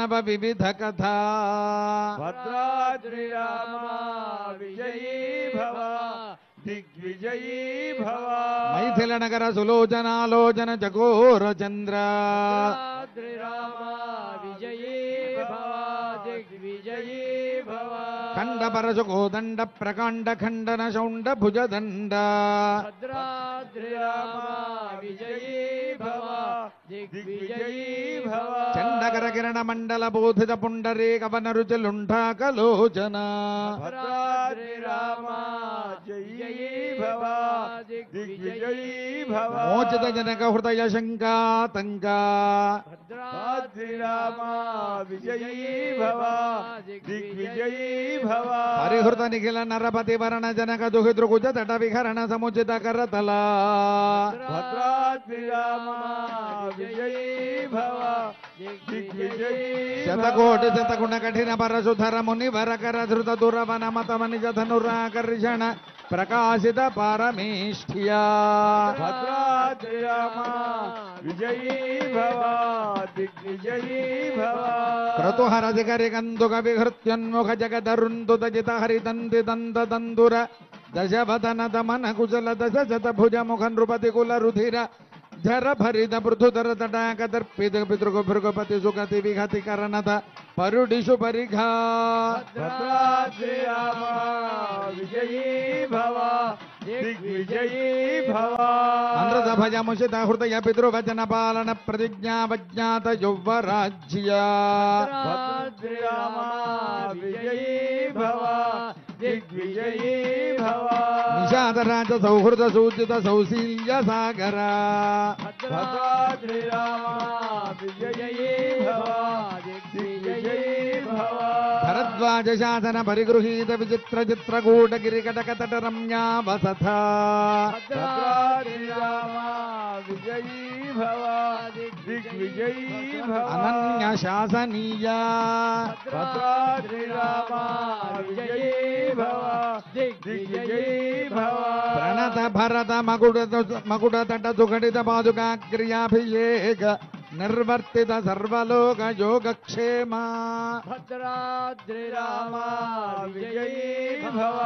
ప్రణవ వివిధ కథా భద్రాద్రి రామ విజయీ భవ దిగ్విజయీ భవ మైథిల నగర సులోచనాలోచన చకోర చంద్ర భద్రాద్రి రామ విజయీ భవ దిగ్విజయీ భవ ఖండ పరశు కోదండ ప్రకాండ ఖండన శౌండ భుజదండ భద్రాద్రి రామ విజయీ భవ దిగ్విజయీ భవ చండకర కిరణ మండల బోధిత పుండరీక వన రుచులుంఠాకలోచన భద్రాద్రి రామ జయీ భవ దిగ్విజయీ భవ మోచిత జనక హృదయ శంకాతంక భద్రాద్రి రామ విజయీ భవ దిగ్విజయీ భవ పరిహృత నిఖిల నరపతి వరణ జనక దుహితృకుజ తట విహరణ సముచిత కరతల భద్రాద్రి రామ విజయీ భవ దిగ్విజయీ శతకోటి శతగుణ కఠిన పరశుధర ముని వరకర ధృత దురవన మతమనిజ ధనురాకర్షణ ప్రకాశిత పారమేష్ఠ్యా భద్రాద్రి రామ విజయీ భవ దిగ్విజయీ భవ క్రతుహర దిగరి కందుక విహృత్యన్ముఖ జగదరుందుత జిత హరితంది దంద దందుర దశవదన దమన కుశల దశ శత భుజ ముఖ నృపతి కుల రుధిర ధర భరిత పృథుధర తటాక దర్పిత పితృగు భృగపతి సుగతి విహతి కరణత పరుడిషు పరిఘా భద్రాద్రి రామ విజయీ భవ దిగ్విజయీ భవ అనృత భజ ముషిత హృదయ పితృవచన పాలన ప్రతిజ్ఞా వజ్ఞాత యౌవరాజ్యా భద్రాద్రి రామ విజయీ భవ దిగ్విజయీ భవ నిషాదరాజ సౌహృద సూచిత సౌశీల్య సాగర భద్రాద్రి రామ విజయీ భవ దిగ్విజయీ భవ భరద్వాజ శాసన పరిగృహీత విచిత్ర చిత్రకూట గిరికటక తట రమ్యా వసథ భద్రాద్రి రామ విజయీ భవ దిగ్విజయీ భవ అనన్య శాసనీయ భద్రాద్రి రామ విజయీ భవ దిగ్విజయీ భవ ప్రణత భరత మకుడ తట సుఘటిత పాదుకా క్రియాభిషేక నిర్వర్తిత సర్వలోక యోగక్షేమ భద్రాద్రి రామ విజయీ భవ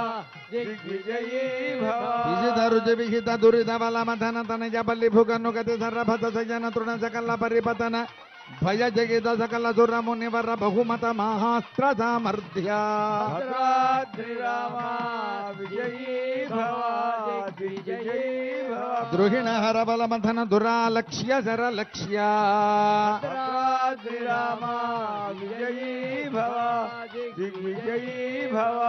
దిగ్విజయీ భవ విజిత రుచి విహిత దురిత బలమథన తనయ బల్లి భుగను గతి సర్వభత సజన తృణ సకల పరిపతన భయ జగిత సకల సురముని వర బహుమత మహాస్త్ర సామర్థ్య భద్రాద్రి రామ విజయీ భవ దిగ్విజయీ భవ ద్రుహిణ హర బలమథన దురాలక్ష్య శరలక్ష్య భద్రాద్రి రామ విజయీ భవ దిగ్విజయీ భవ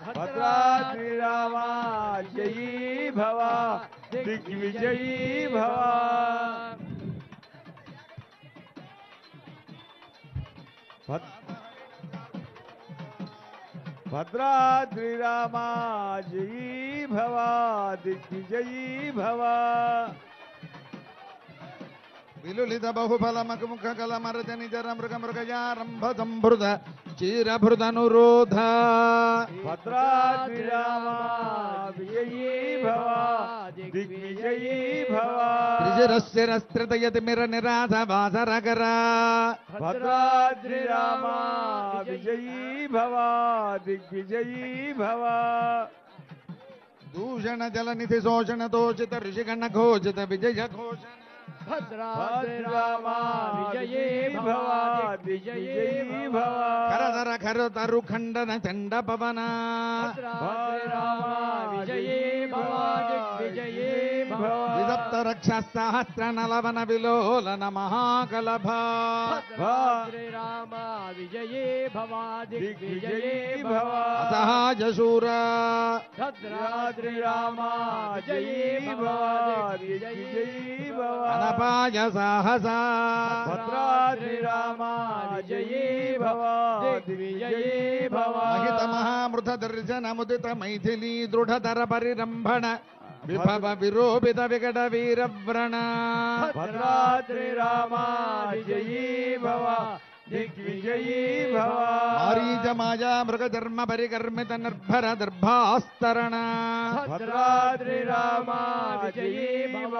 భద్రాద్రి రామ జయీ భవ దిగ్విజయీ భవ భద్రాద్రి రామ జయీ భవ దిగ్విజయీ భవ విలులిత బహుఫల మకుముఖ కల మరజ నిజర మృగ మృగయారంభ సంభృత చీరభృతనురోధ భద్రాద్రి రామ విజయీ భవ దిగ్విజయీ భవ త్రిశిరశిరస్త్రితయతి మిర నిరాధ వాసరకర భద్రాద్రి రామ విజయీ భవ దిగ్విజయీ భవ దూషణ జలనిధి శోషణ తోషిత ఋషిగణ ఘోషిత విజయ ఘోషణ భద్రాద్రి రామ విజయీ భవ దిగ్విజయీ భవ కరధర ఖరతరు ఖండన చండ పవన భద్రాద్రి రామ విజయీ భవ దిగ్విజయీ భవ విదప్త రక్ష సహస్ర నలవన విలోలన మహాకలభ భద్రాద్రి రామ విజయీ భవ దిగ్విజయీ భవ అసహాయ శూర భద్రాద్రి రామ జయీ భవ దిగ్విజయీ భవ అనపాయ సాహస భద్రాద్రి రామ జయీ భవ దిగ్విజయీ భవ మహిత మహామృత దర్శన ముదిత మైథిలీ దృఢతర పరిరంభణ విభవ విరోపిత వికట వీరవ్రణ భద్రాద్రి రామ జయీ భవ दिग्विजयी भव मारीच माया मृगधर्म परिकर्मित निर्भर दर्भास्तरण भद्राद्रि रामा विजयी भव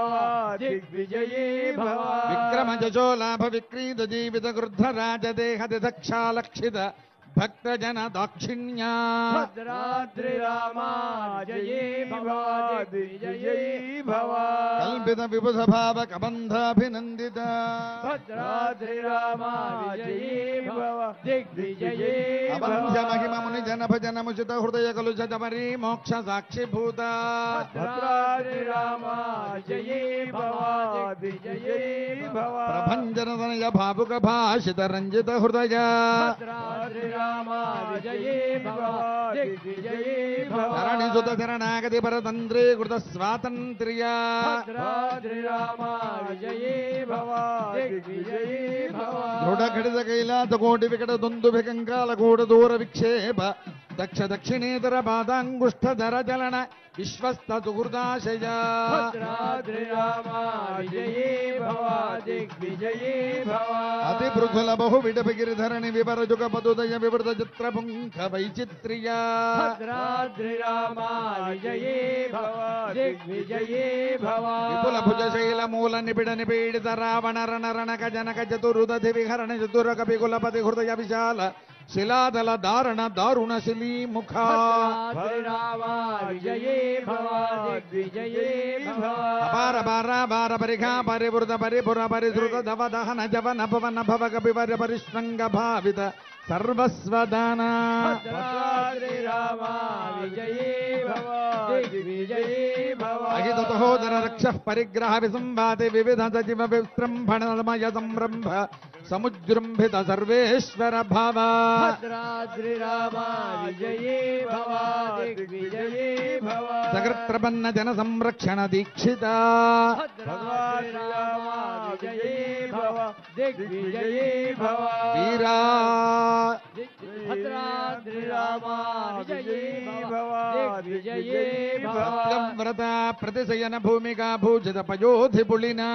दिग्विजयी भव विक्रम जशो लाभ विक्रीत जीवित गृध्र राज देह दिदक्षालक्षित भक्त जन दाक्षिण्या भद्राद्रि रामा विजयी भव दिग्विजयी भव कल्पित विभुध भाव कबंधाभिनंदित भद्राद्रि रामा विजयी भव दिग्विजयी अवंश महिम मुनि जन भजन मुचित हृदय कलुषित परि मोक्ष साक्षी भूत भद्राद्रि रामा विजयी भव दिग्विजयी भव प्रभंजन तनय भावुक भाषित रंजित हृदय भद्राद्रि रामा विजयी भव दिग्विजयी भव धरणि सुत शरणागति परतंत्रे कृत स्वातंत्र्य भद्राद्रि रामा विजयी भव दिग्विजयी भव दृढ़ खडित कैलास कोटि विकट दुंदुभि कंकाल कूट दूर विक्षेप दक्ष दक्षिणेतर पादांगुष्ठ धर चलन विश्वस्त सुहृदाशय भद्राद्रि रामा विजयी भव दिग्विजयी भव अति पृथुल बहु विडप गिरिधरणि विवर जुग पदुदय विवृत चित्र पुंख वैचित्र्य भद्राद्रि रामा विजयी भव दिग्विजयी भव विपुल भुज शैल मूल निबिड निपीडित रावण रण रणक जनक चतुरुदधि विहरण चतुर कपि कुलपति हृदय विशाल शिलादल दारण दारुण शिली मुखा भद्राद्रि रामा विजयी भव दिग्विजयी भव अपार बारा बार परिघा परिवृत परिपुर परिश्रुत धव दहन जवन पवन भव कपिवर परिश्रंग भावित सर्वस्वदान भद्राद्रि रामा विजयी भव दिग्विजयी भव अहित सहोदर रक्ष परिग्रह विसंवादि विविध सजीव विस्त्रंभणमय संरंभ समुजृंभित सर्वेश्वर भाव भद्राद्रि रामा विजयी भव दिग्विजयी भव सकृत्रपन्न जन संरक्षण दीक्षित भद्राद्रि रामा विजयी भव दिग्विजयी भव वीरा भद्राद्रि रामा विजयी भव दिग्विजयी भव व्रत प्रतिशयन भूमिका भूषित पयोधि पुलिना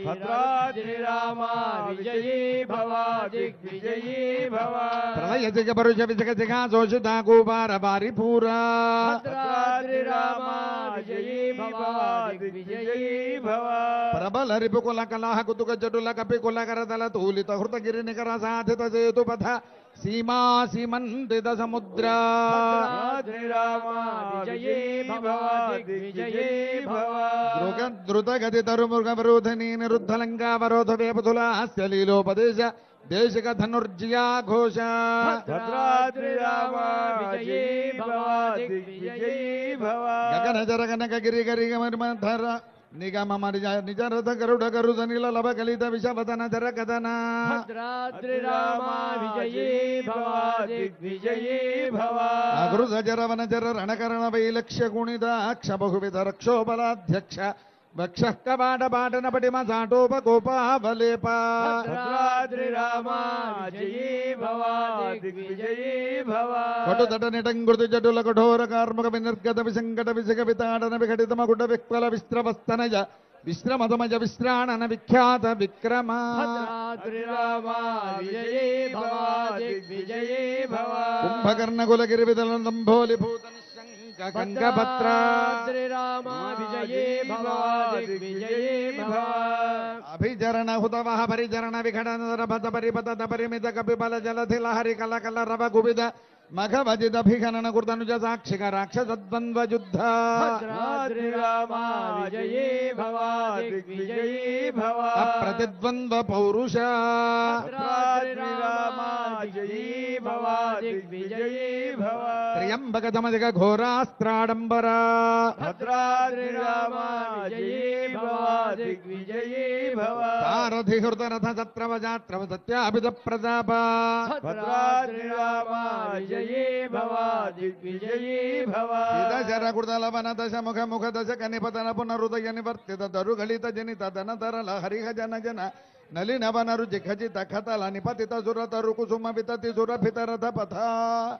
भद्राद्रि रामा विजयी भव दिग्विजयी भव प्रलय जग परुष विजग जगा शोषिता कुमार बारिपूरा भद्राद्रि रामा विजयी भव दिग्विजयी भव प्रबल रिपुकुल कलह कुतुक जटुल कपि कुल करतल तूलित हृत गिरि निकर साधित सेतुपथ सीमा सीमंतित समुद्र भद्राद्रि रामा विजयी भव दिग्विजयी भव द्रुत गति तरु मृग वरोधनी निरुद्ध लंका वरोध वेपथुलास्य लीलोपदेश देशिक धनुर्जिया घोष भद्राद्रि रामा विजयी भव दिग्विजयी भव गगन जर कनक गिरि गरि गमर्मधर निगम मरिज निज रथ गरुड गरुद नील लभ कलित विषवदन जर कदन भद्राद्रि रामा विजयी भव दिग्विजयी भव अगृध जरवन जर रणकर्ण वैलक्ष्य गुणित अक्ष बहुविध रक्षोबलाध्यक्ष वक्षः कवाट पाटन पटिम साटोपकोपावलेपा भद्राद्रि रामा विजयी भव दिग्विजयी भव कटुतट निटंकृति जटुल कठोर कार्मुक विनिर्गत विसंकट विसिक विताडन विघटित मकुट विक्वल विस्त्रवस्तनज विश्रमतमज विश्राणन विख्यात विक्रम भद्राद्रि रामा विजयी भव दिग्विजयी भव कुंभकर्ण कुलगिरि विदल दंभोलि भूत गंगभद्र भद्राद्रि रामा विजयी भव दिग्विजयी भव अभिचरण हुतवः परिचरण विघटन रभत परिपत परिमित कपिबल जलधि लहरि कल कल रव कुबिद मघवजित अभिघनन कृतनुज साक्षिक राक्षसद्वन्द्व युद्ध भद्राद्रि रामा विजयी भव दिग्विजयी भव अप्रतिद्वन्द्व पौरुष भद्राद्रि रामा विजयी भव दिग्विजयी भव त्र्यंबक दमदिक घोरास्त्राडंबर भद्राद्रि रामा विजयी भव दिग्विजयी भव सारथि हृत रथ सत्रव जात्रव सत्याभित प्रताप भद्राद्रि रामा विजयी भव दिग्विजयी भव दशर कृतलवन दश मुख मुख दश कनिपतन पुनरुदय निवर्तित दरुगलित जनित धन तरल हरिह जन जन नलिनवन रुचि खचित खतल निपतित सुरत रुकुसुम वितति सुरभित रथ पथ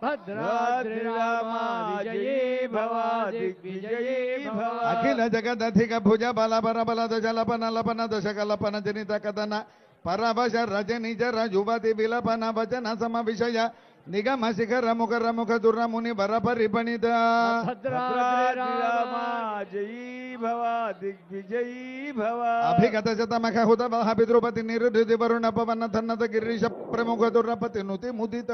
भद्राद्रि रामा विजयी भव दिग्विजयी भव अखिल जगदधिक भुज बल बर बल दश लपन लपन दश कल्पन जनित कदन పరవశ రజని జర యువతి విలపన వచన సమ విషయ నిగమ శిఖర ముఖర ముఖ దుర ముని వర పరిపణిత భద్రాద్రి రామ జయీ భవ దిగ్విజయీ భవ అభిగత శతమఖ హుతవహ పితృపతి నిరుధి వరుణ పవన ధన్నత గిరీశ ప్రముఖ దురపతి నుతి ముదిత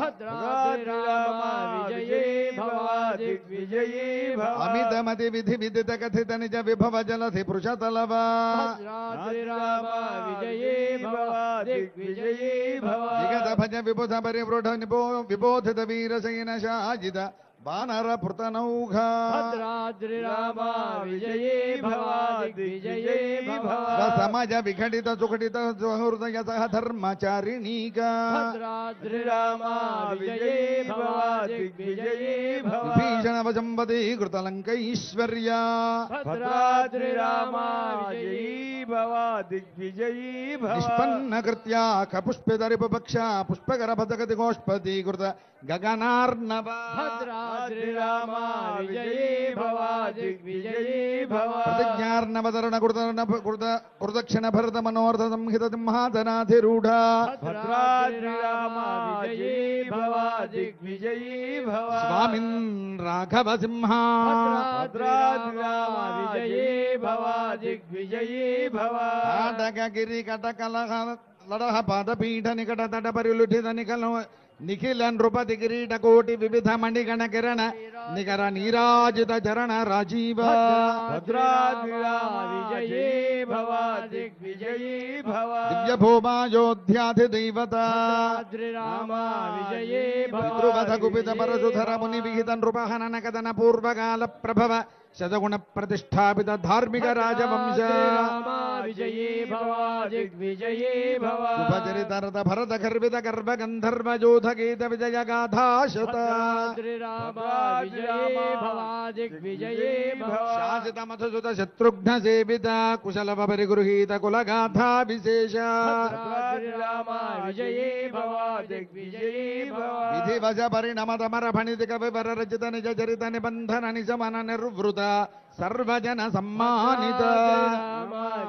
భద్రాద్రి రామ విజయీ భవ దిగ్విజయీ భవ అమితమతి విధి విదిత కథిత నిజ విభవ జలధి పృషతలవ భద్రాద్రి రామ విజయీ భవ దిగ్విజయీ భవ విగత భజ విబుధ పరివృఢ విబోధిత వీరసైన శాజిత వానర పృతనౌఘ భద్రాద్రి రామ విజయీ భవ దిగ్విజయీ భవ సమజ విఘటిత సుఘటిత హృదయ సహ ధర్మచారిణీక భద్రాద్రి రామ విజయీ భవ దిగ్విజయీ భవ విభీషణ వశంవతి కృతలంకైశ్వర్య భద్రాద్రి రామ విజయీ భవ దిగ్విజయీ భవ నిష్పన్న కృత్యా కపుష్పితరిపక్ష పుష్పకర పదగతి గోష్పతి కృత గగనార్ణవ భద్రాద్రి రామ విజయీ భవ దిగ్విజయీ భవ ప్రతిజ్ఞార్ణవతరణ కృతక్షణ భరత మనోర్థ సంహిత సింహాసనాధిరూఢ భద్రాద్రి రామ విజయీ భవ దిగ్విజయీ భవ స్వామిన్ రాఘవ సింహ భద్రాద్రి రామ విజయీ భవ దిగ్విజయీ భవ కాటక గిరి కటకలహ లడహ పాదపీఠ నికట తట పరిలుఠిత నిఖిల నృపతి కిరీట కోటి వివిధ మణిగణ కిరణ నికర నీరాజిత చరణ రాజీవ భద్రాద్రి రామ విజయీ భవ దిగ్విజయీ భవ దివ్య భూమాయోధ్యాధి దైవత భద్రాద్రి రామ విజయీ భవ పితృవధ కుపిత పరశుధర ముని విహిత నృపహనన కథన పూర్వకాల ప్రభవ శతగుణ ప్రతిష్టాపిత ధార్మిక రాజవంశ విజయీ భవ దిగ్విజయీ భవ ఉపచరితరత భరత గర్విత గర్భ గంధర్వ జోధ గీత విజయ గాథాశత భద్రాద్రి రామ విజయీ భవ దిగ్విజయీ భవ శాసిత మధుసుత శత్రుఘ్న సేవిత కుశల పరిగృహీత కుల గాథా విశేష భద్రాద్రి రామ విజయీ భవ దిగ్విజయీ భవ విధి వశ పరిణమత మర ఫణితి కవి వర రచిత నిజ చరిత నిబంధన నిజమన నిర్వృత సర్వజన సమ్మానిత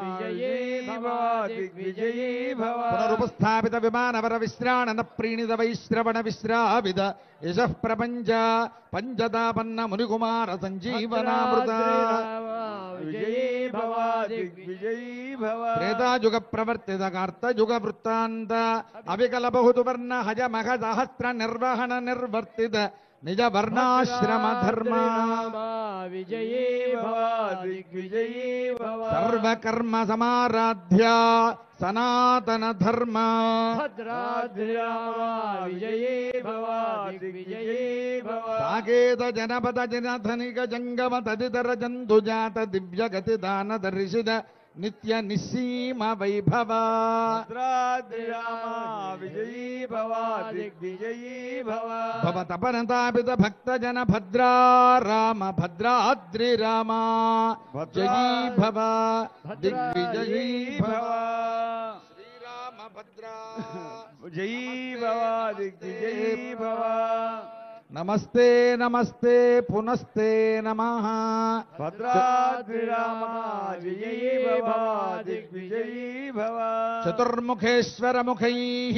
విజయీ భవ దిగ్విజయీ భవ పునరుపస్థాపిత విమానవర విశ్రాణన ప్రీణిత వైశ్రవణ విశ్రావిత యశః ప్రపంచ పంచతాపన్న మునికుమార సంజీవనామృత విజయీ భవ దిగ్విజయీ భవ త్రేతాయుగ ప్రవర్తిత కార్తయుగ వృత్తాంత అవికల బహుతు వర్ణ హజ మహ సహస్ర నిర్వహణ నిర్వర్తిత నిజ వర్ణాశ్రమ ధర్మ విజయీ భవ దిగ్విజయీ భవ సర్వకర్మ సమారాధ్య సనాతన ధర్మ భద్రాద్రి రామ విజయీ భవ దిగ్విజయీ భవ సాకేత జనపద జనధనిక జంగమ తదితర జంతుజాత దివ్యగతి దాన దర్శిత నిత్య నిస్సీమ వైభవ భద్రాద్రి రామ విజయీ భవ దిగ్విజయీ భవ భవతపనతాపిత భక్త జన భద్రా రామ భద్రాద్రి రామ జయీ భవ దిగ్విజయీ భవ శ్రీరామ భద్రా జయీ భవ దిగ్విజయీ భవ నమస్తే నమస్తే పునస్తే నమః భద్రాద్రి రామ విజయీ భవ దిగ్విజయీ భవ చతుర్ముఖేశ్వర ముఖైః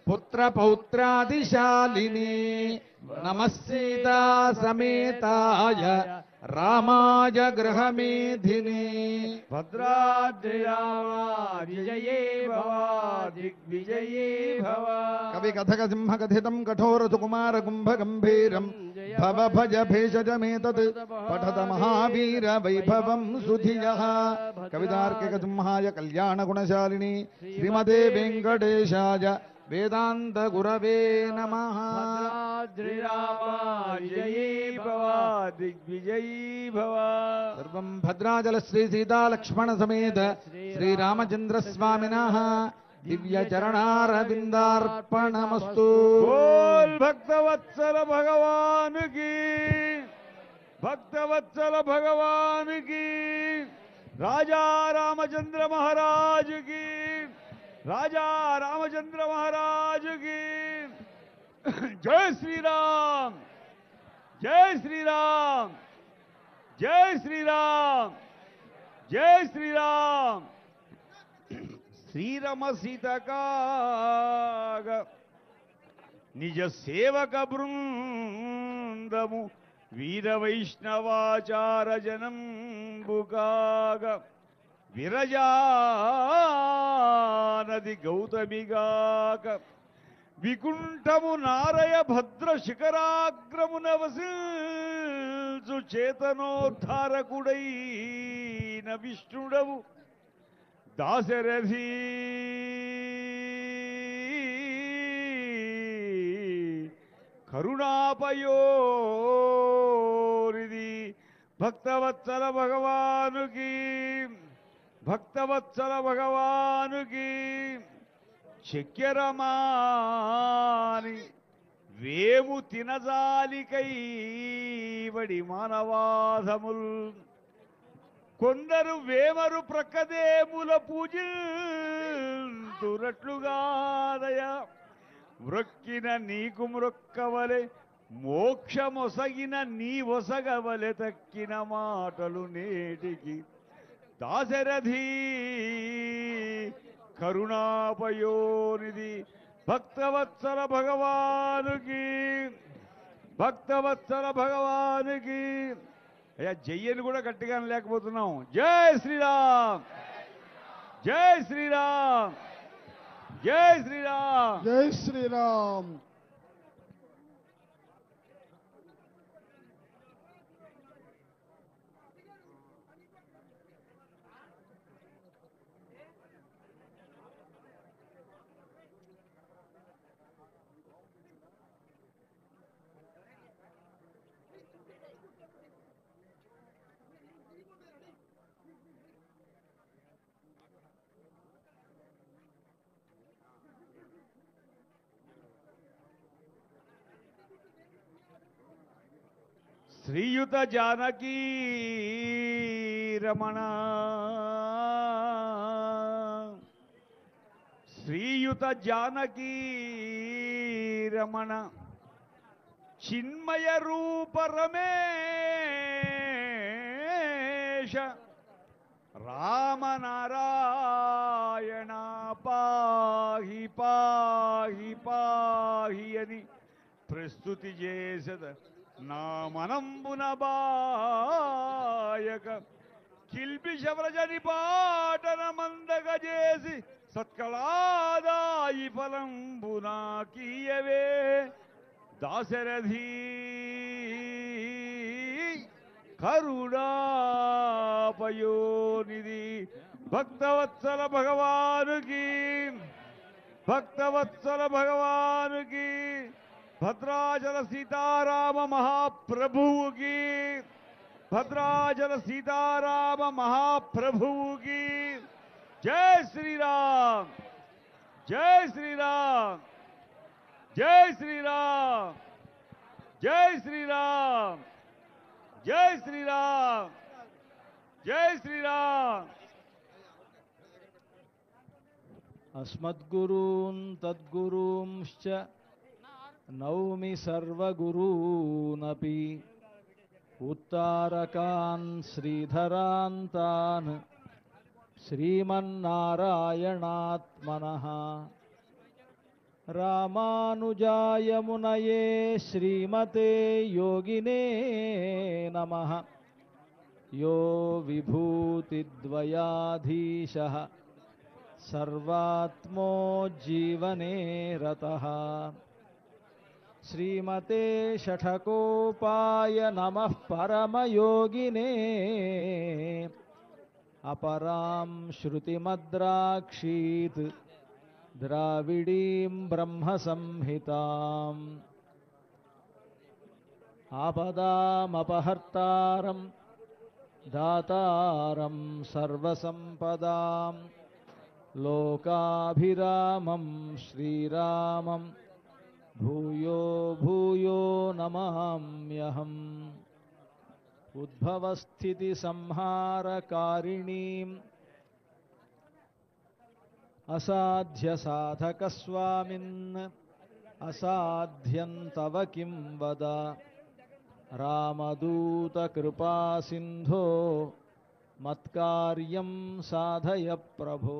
పుత్ర పౌత్రాదిశాలిని నమః సీతా సమేతాయ రామాయ గృహమేధిని భద్రాద్రి రామ విజయీ భవ దిగ్విజయీ భవ కవి కథక సింహ కథితం కఠోర సుకుమార కుంభ గంభీరం భవ భజ భేషజమేతత్ పఠత మహావీర వైభవం సుధియః కవితార్కిక సింహాయ కళ్యాణ గుణశాలిని శ్రీమతే వెంకటేశాయ వేదాంత గురవే నమః భద్రాద్రి రామ విజయీ భవ దిగ్విజయీ భవ సర్వం భద్రాచల శ్రీ సీతా లక్ష్మణ సమేత శ్రీరామచంద్ర స్వామినః దివ్య చరణారవిందార్పణమస్తు బోల్ భక్తవత్సల భగవాన్ की భక్తవత్సల భగవాన్ की రాజా రామచంద్ర మహారాజ్ की राजा रामचंद्र महाराज की जय श्री राम जय श्री राम जय श्री राम जय श्री राम శ్రీరమ సీతకాగ నిజ సేవక బృందము వీర వైష్ణవాచార జనంబుకాగ విరజానది గౌతమిగాక వికుంఠము నారయ భద్ర శిఖరాగ్రమున వసిల్చు చేతనోద్ధారకుడైన విష్ణుడవు దాశరథి కరుణాపయోనిది భక్తవత్సల భగవానుకి భక్తవత్సల భగవానుకి చక్కెరమాని వేము తినజాలికై వడి మానవాధముల్ కొందరు వేమరు ప్రక్కదేముల పూజింతురట్లుగాదయ మ్రొక్కిన నీకు మ్రొక్కవలె మోక్షమొసగిన నీ ఒసగవలె తక్కిన మాటలు నేటికి దాశరథి కరుణాపయోనిది భక్తవత్సల భగవానుకి భక్తవత్సల భగవానుకి అయ్యా జయ్యని కూడా గట్టిగా లేకపోతున్నాం. జై శ్రీరామ్ జై శ్రీరామ్ జై శ్రీరామ్ జై శ్రీరామ్. శ్రీయుత జానకీ రమణ శ్రీయుత జానకీ రమణ చిన్మయ రూప రమేశ రామనారాయణ పాహి పాహి పాహి అని ప్రస్తుతి చేసద నా మనంబున బాయక కిల్బిషవ్రజని పాటన మందగ చేసి సత్కళాదాయి ఫలంబునా కీయవే దాశరథి కరుణాపయోనిది భక్తవత్సల భగవానుకి భక్తవత్సల భగవానుకి భద్రాచల సీతారామ మహాప్రభువుకి భద్రాచల సీతారామ మహాప్రభువుకి జై శ్రీరామ్ జై శ్రీరామ్ జై శ్రీరామ్ జై శ్రీరామ్ జై శ్రీరామ్ జై శ్రీరామ్. అస్మద్గురూన్ తద్గురూంశ్చ నౌమి సర్వగురూనపి ఉత్తారకాన్ శ్రీధరాన్ తాన్ శ్రీమన్నారాయణాత్మనః రామానుజాయ మునయే శ్రీమతే యోగినే నమః. యో విభూతిద్వయాధీశః సర్వాత్మో జీవనే రతః. శ్రీమతే షఠకోపాయ నమః పరమయోగినే అపరాం శృతిమద్రాక్షీత్ ద్రావిడీం బ్రహ్మ సంహితాం. ఆపదామపహర్తారం దాతారం సర్వసంపదాం లోకాభిరామం శ్రీరామం భూయో భూయో నమామ్యహం. ఉద్భవస్థితి సంహారకారిణీం అసాధ్య సాధకస్వామిన్ అసాధ్యం తవ కిం వద. రామదూత కృపా సింధో మత్కార్యం సాధయ ప్రభో.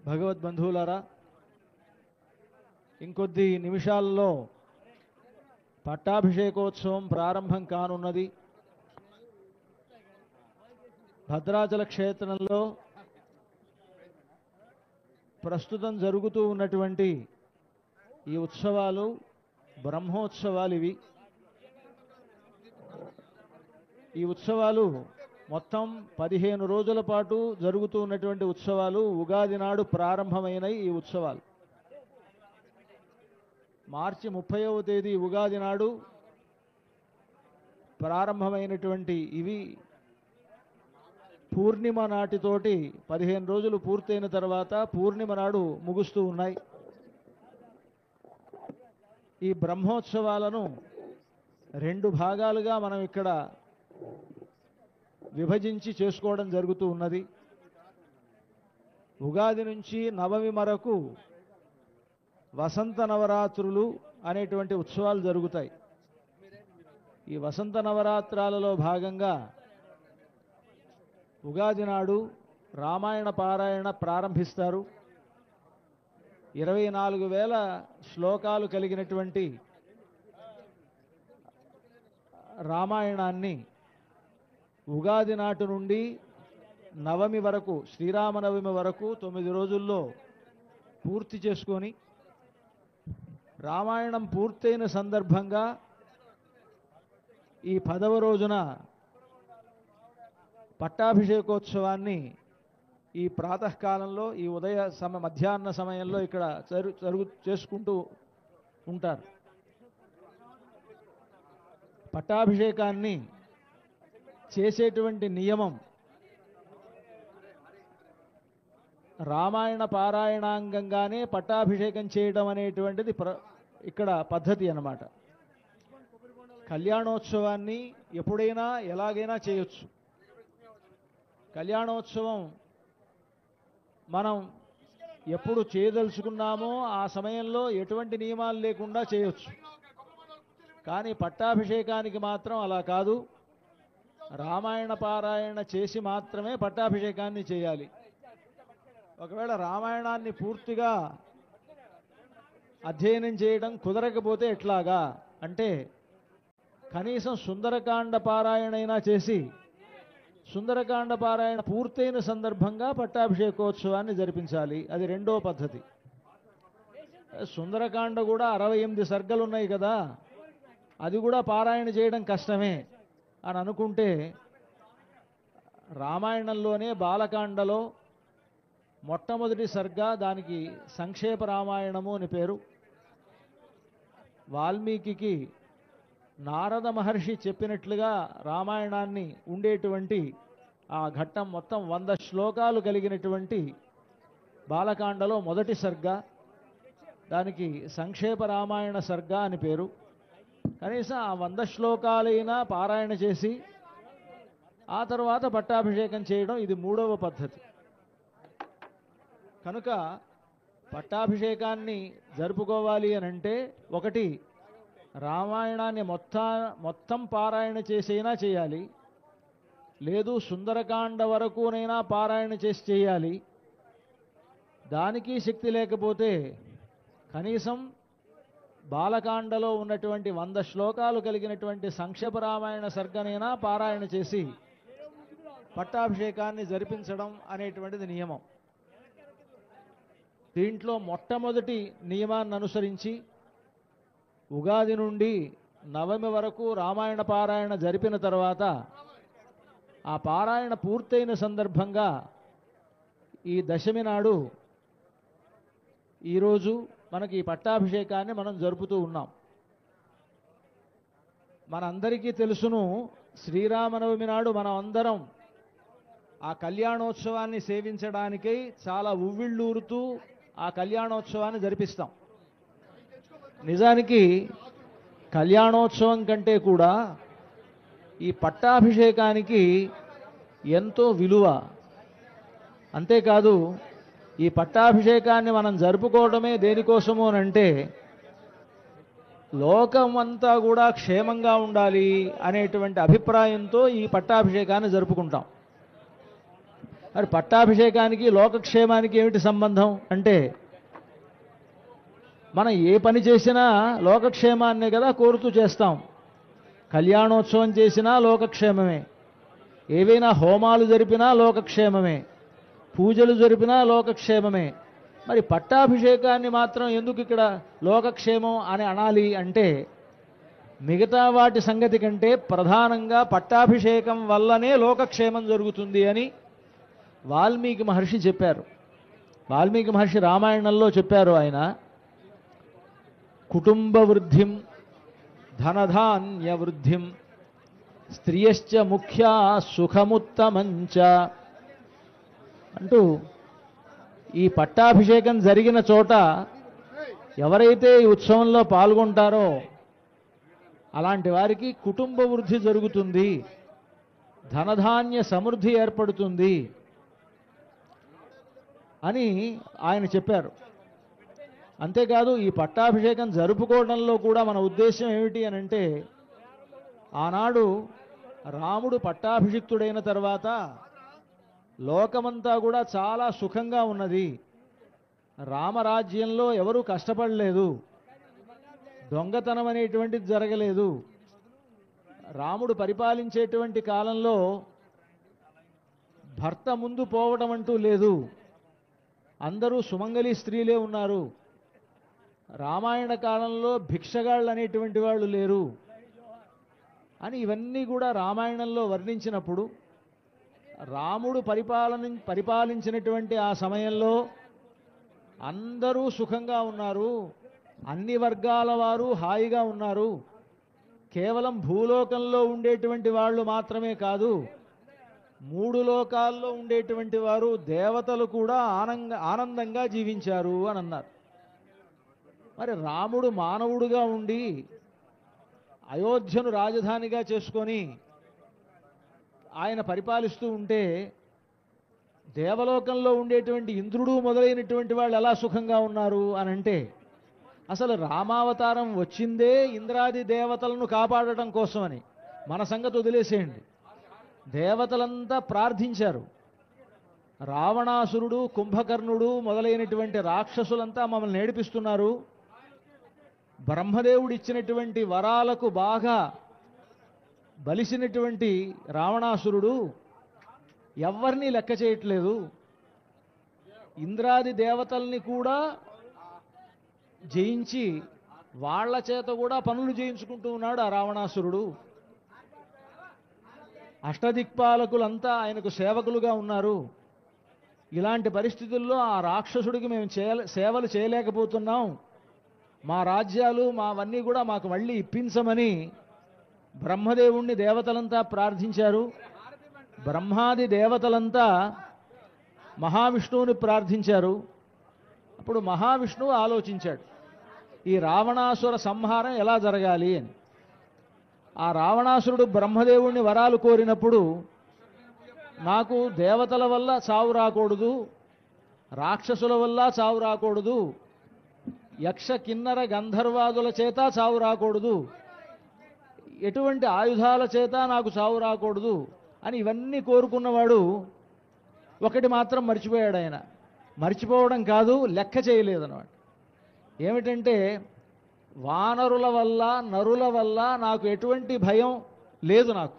భగవద్బంధువులారా, ఇంకొద్ది నిమిషాల్లో పట్టాభిషేకోత్సవం ప్రారంభం కానున్నది. భద్రాచల క్షేత్రంలో ప్రస్తుతం జరుగుతూ ఉన్నటువంటి ఈ ఉత్సవాలు బ్రహ్మోత్సవాలు. ఈ ఉత్సవాలు మొత్తం 15 రోజుల పాటు జరుగుతూ ఉన్నటువంటి ఉత్సవాలు. ఉగాది నాడు ప్రారంభమైన ఈ ఉత్సవాలు మార్చి 30వ తేదీ ఉగాది నాడు ప్రారంభమైనటువంటి ఇవి పూర్ణిమ నాటితోటి 15 రోజులు పూర్తయిన తర్వాత పూర్ణిమ నాడు ముగుస్తూ ఉన్నాయి. ఈ బ్రహ్మోత్సవాలను 2 భాగాలుగా మనం ఇక్కడ విభజించి చేసుకోవడం జరుగుతూ ఉన్నది. ఉగాది నుంచి నవమి వరకు వసంత నవరాత్రులు అనేటువంటి ఉత్సవాలు జరుగుతాయి. ఈ వసంత నవరాత్రాలలో భాగంగా ఉగాది నాడు రామాయణ పారాయణ ప్రారంభిస్తారు. 24,000 శ్లోకాలు కలిగినటువంటి రామాయణాన్ని ఉగాది నాటి నుండి నవమి వరకు, శ్రీరామనవమి వరకు 9 రోజుల్లో పూర్తి చేసుకొని రామాయణం పూర్తయిన సందర్భంగా ఈ 10వ రోజున పట్టాభిషేకోత్సవాన్ని ఈ ప్రాతకాలంలో, ఈ మధ్యాహ్న సమయంలో ఇక్కడ చేసుకుంటూ ఉంటారు. పట్టాభిషేకాన్ని చేసేటువంటి నియమం రామాయణ పారాయణాంగంగానే పట్టాభిషేకం చేయడం అనేటువంటిది ఇక్కడ పద్ధతి అన్నమాట. కళ్యాణోత్సవాన్ని ఎప్పుడైనా ఎలాగైనా చేయొచ్చు. కళ్యాణోత్సవం మనం ఎప్పుడు చేయదలుచుకున్నామో ఆ సమయంలో ఎటువంటి నియమాలు లేకుండా చేయొచ్చు. కానీ పట్టాభిషేకానికి మాత్రం అలా కాదు. రామాయణ పారాయణ చేసి మాత్రమే పట్టాభిషేకాన్ని చేయాలి. ఒకవేళ రామాయణాన్ని పూర్తిగా అధ్యయనం చేయడం కుదరకపోతే ఎట్లాగా అంటే, కనీసం సుందరకాండ పారాయణైనా చేసి సుందరకాండ పారాయణ పూర్తయిన సందర్భంగా పట్టాభిషేకోత్సవాన్ని జరిపించాలి. అది 2వ పద్ధతి. సుందరకాండ కూడా 68 సర్గలు ఉన్నాయి కదా, అది కూడా పారాయణ చేయడం కష్టమే అని అనుకుంటే, రామాయణంలోనే బాలకాండలో మొట్టమొదటి సర్గ, దానికి సంక్షేప రామాయణము అని పేరు. వాల్మీకి నారద మహర్షి చెప్పినట్లుగా రామాయణాన్ని ఉండేటువంటి ఆ ఘట్టం మొత్తం 100 శ్లోకాలు కలిగినటువంటి బాలకాండలో మొదటి సర్గ, దానికి సంక్షేప రామాయణ సర్గ అని పేరు. కనీసం ఆ 100 శ్లోకాలైనా పారాయణ చేసి ఆ తర్వాత పట్టాభిషేకం చేయడం ఇది 3వ పద్ధతి. కనుక పట్టాభిషేకాన్ని జరుపుకోవాలి అని అంటే, ఒకటి రామాయణాన్ని మొత్తం పారాయణ చేసైనా చేయాలి, లేదు సుందరకాండ వరకునైనా పారాయణ చేసి చేయాలి. దానికి శక్తి లేకపోతే కనీసం బాలకాండలో ఉన్నటువంటి 100 శ్లోకాలు కలిగినటువంటి సంక్షేప రామాయణ సర్గనైనా పారాయణ చేసి పట్టాభిషేకాన్ని జరిపించడం అనేటువంటిది నియమం. దీంట్లో మొట్టమొదటి నియమాన్ని అనుసరించి ఉగాది నుండి నవమి వరకు రామాయణ పారాయణ జరిపిన తర్వాత ఆ పారాయణ పూర్తయిన సందర్భంగా ఈ దశమి నాడు ఈరోజు మనకి ఈ పట్టాభిషేకాన్ని మనం జరుపుతూ ఉన్నాం. మనందరికీ తెలుసును, శ్రీరామనవమి నాడు మనం అందరం ఆ కళ్యాణోత్సవాన్ని సేవించడానికై చాలా ఉవ్విళ్ళూరుతూ ఆ కళ్యాణోత్సవాన్ని జరిపిస్తాం. నిజానికి కళ్యాణోత్సవం కంటే కూడా ఈ పట్టాభిషేకానికి ఎంతో విలువ. అంతేకాదు, ఈ పట్టాభిషేకాన్ని మనం జరుపుకోవడమే దేనికోసము అనంటే, లోకమంతా కూడా క్షేమంగా ఉండాలి అనేటువంటి అభిప్రాయంతో ఈ పట్టాభిషేకాన్ని జరుపుకుంటాం. మరి పట్టాభిషేకానికి లోకక్షేమానికి ఏమిటి సంబంధం అంటే, మనం ఏ పని చేసినా లోకక్షేమాన్నే కదా కోరుతూ చేస్తాం. కళ్యాణోత్సవం చేసినా లోకక్షేమమే, ఏవైనా హోమాలు జరిపినా లోకక్షేమమే, పూజలు జరిపినా లోకక్షేమమే. మరి పట్టాభిషేకాన్ని మాత్రం ఎందుకు ఇక్కడ లోకక్షేమం అని అనాలి అంటే, మిగతా వాటి సంగతి కంటే ప్రధానంగా పట్టాభిషేకం వల్లనే లోకక్షేమం జరుగుతుంది అని వాల్మీకి మహర్షి చెప్పారు. వాల్మీకి మహర్షి రామాయణంలో చెప్పారు. ఆయన కుటుంబ వృద్ధిం ధనధాన్య వృద్ధిం స్త్రియశ్చ ముఖ్యా సుఖముత్తమంచ అంటూ, ఈ పట్టాభిషేకం జరిగిన చోట ఎవరైతే ఈ ఉత్సవంలో పాల్గొంటారో అలాంటి వారికి కుటుంబ వృద్ధి జరుగుతుంది, ధనధాన్య సమృద్ధి ఏర్పడుతుంది అని ఆయన చెప్పారు. అంతేకాదు, ఈ పట్టాభిషేకం జరుపుకోవడంలో కూడా మన ఉద్దేశం ఏమిటి అని అంటే, ఆనాడు రాముడు పట్టాభిషిక్తుడైన తర్వాత లోకమంతా కూడా చాలా సుఖంగా ఉన్నది, రామరాజ్యంలో ఎవరూ కష్టపడలేదు, దొంగతనం అనేటువంటిది జరగలేదు, రాముడు పరిపాలించేటువంటి కాలంలో భర్త ముందు పోవడం అంటూ లేదు, అందరూ సుమంగళి స్త్రీలే ఉన్నారు, రామాయణ కాలంలో భిక్షగాళ్ళు అనేటువంటి వాళ్ళు లేరు అని ఇవన్నీ కూడా రామాయణంలో వర్ణించినప్పుడు, రాముడు పరిపాలించినటువంటి ఆ సమయంలో అందరూ సుఖంగా ఉన్నారు, అన్ని వర్గాల వారు హాయిగా ఉన్నారు, కేవలం భూలోకంలో ఉండేటువంటి వాళ్ళు మాత్రమే కాదు, 3 లోకాల్లో ఉండేటువంటి వారు దేవతలు కూడా ఆనందంగా జీవించారు అని అన్నారు. మరి రాముడు మానవుడుగా ఉండి అయోధ్యను రాజధానిగా చేసుకొని ఆయన పరిపాలిస్తూ ఉంటే, దేవలోకంలో ఉండేటువంటి ఇంద్రుడు మొదలైనటువంటి వాళ్ళు ఎలా సుఖంగా ఉన్నారు అని అంటే, అసలు రామావతారం వచ్చిందే ఇంద్రాది దేవతలను కాపాడటం కోసమని. మన సంగతి వదిలేసేయండి, దేవతలంతా ప్రార్థించారు. రావణాసురుడు, కుంభకర్ణుడు మొదలైనటువంటి రాక్షసులంతా మమ్మల్ని ఏడిపిస్తున్నారు, బ్రహ్మదేవుడు ఇచ్చినటువంటి వరాలకు బాగా బలిసినటువంటి రావణాసురుడు ఎవరిని లెక్క చేయట్లేదు, ఇంద్రాది దేవతల్ని కూడా జయించి వాళ్ళ చేత కూడా పనులు చేయించుకుంటూ ఉన్నాడు ఆ రావణాసురుడు. అష్టదిక్పాలకులంతా ఆయనకు సేవకులుగా ఉన్నారు. ఇలాంటి పరిస్థితుల్లో ఆ రాక్షసుడికి మేము సేవలు చేయలేకపోతున్నాం, మా రాజ్యాలు మావన్నీ కూడా మాకు మళ్ళీ ఇప్పించమని బ్రహ్మదేవుణ్ణి దేవతలంతా ప్రార్థించారు. బ్రహ్మాది దేవతలంతా మహావిష్ణువుని ప్రార్థించారు. అప్పుడు మహావిష్ణువు ఆలోచించాడు, ఈ రావణాసుర సంహారం ఎలా జరగాలి అని. ఆ రావణాసురుడు బ్రహ్మదేవుణ్ణి వరాలు కోరినప్పుడు, నాకు దేవతల వల్ల చావు రాకూడదు, రాక్షసుల వల్ల చావు రాకూడదు, యక్ష కిన్నర గంధర్వాదుల చేత చావు రాకూడదు, ఎటువంటి ఆయుధాల చేత నాకు చావు రాకూడదు అని ఇవన్నీ కోరుకున్నవాడు ఒకటి మాత్రం మర్చిపోయాడు. ఆయన మర్చిపోవడం కాదు, లెక్క చేయలేదన్నమాట. ఏమిటంటే, వానరుల వల్ల నరుల వల్ల నాకు ఎటువంటి భయం లేదు నాకు.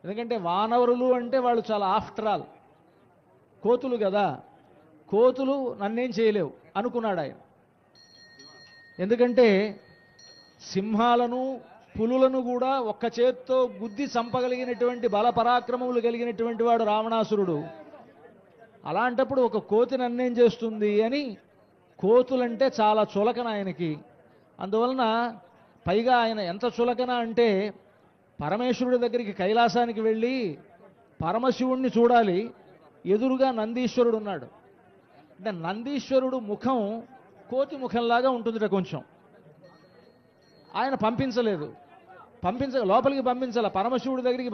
ఎందుకంటే వానరులు అంటే వాళ్ళు చాలా ఆఫ్టర్ ఆల్ కోతులు కదా, కోతులు నన్నేం చేయలేవు అనుకున్నాడు ఆయన. ఎందుకంటే సింహాలను పులులను కూడా ఒక్క చేత్తో గుద్ది చంపగలిగినటువంటి బలపరాక్రమములు కలిగినటువంటి వాడు రావణాసురుడు. అలాంటప్పుడు ఒక కోతి నన్నేం చేస్తుంది అని కోతులంటే చాలా చులకన ఆయనకి. అందువలన పైగా ఆయన ఎంత చులకన అంటే, పరమేశ్వరుడి దగ్గరికి కైలాసానికి వెళ్ళి పరమశివుణ్ణి చూడాలి, ఎదురుగా నందీశ్వరుడు ఉన్నాడు. అంటే నందీశ్వరుడు ముఖం కోతి ముఖంలాగా ఉంటుందిట కొంచెం. ఆయన పంపించలేదు, లోపలికి పంపించాల, పరమశివుడి దగ్గరికి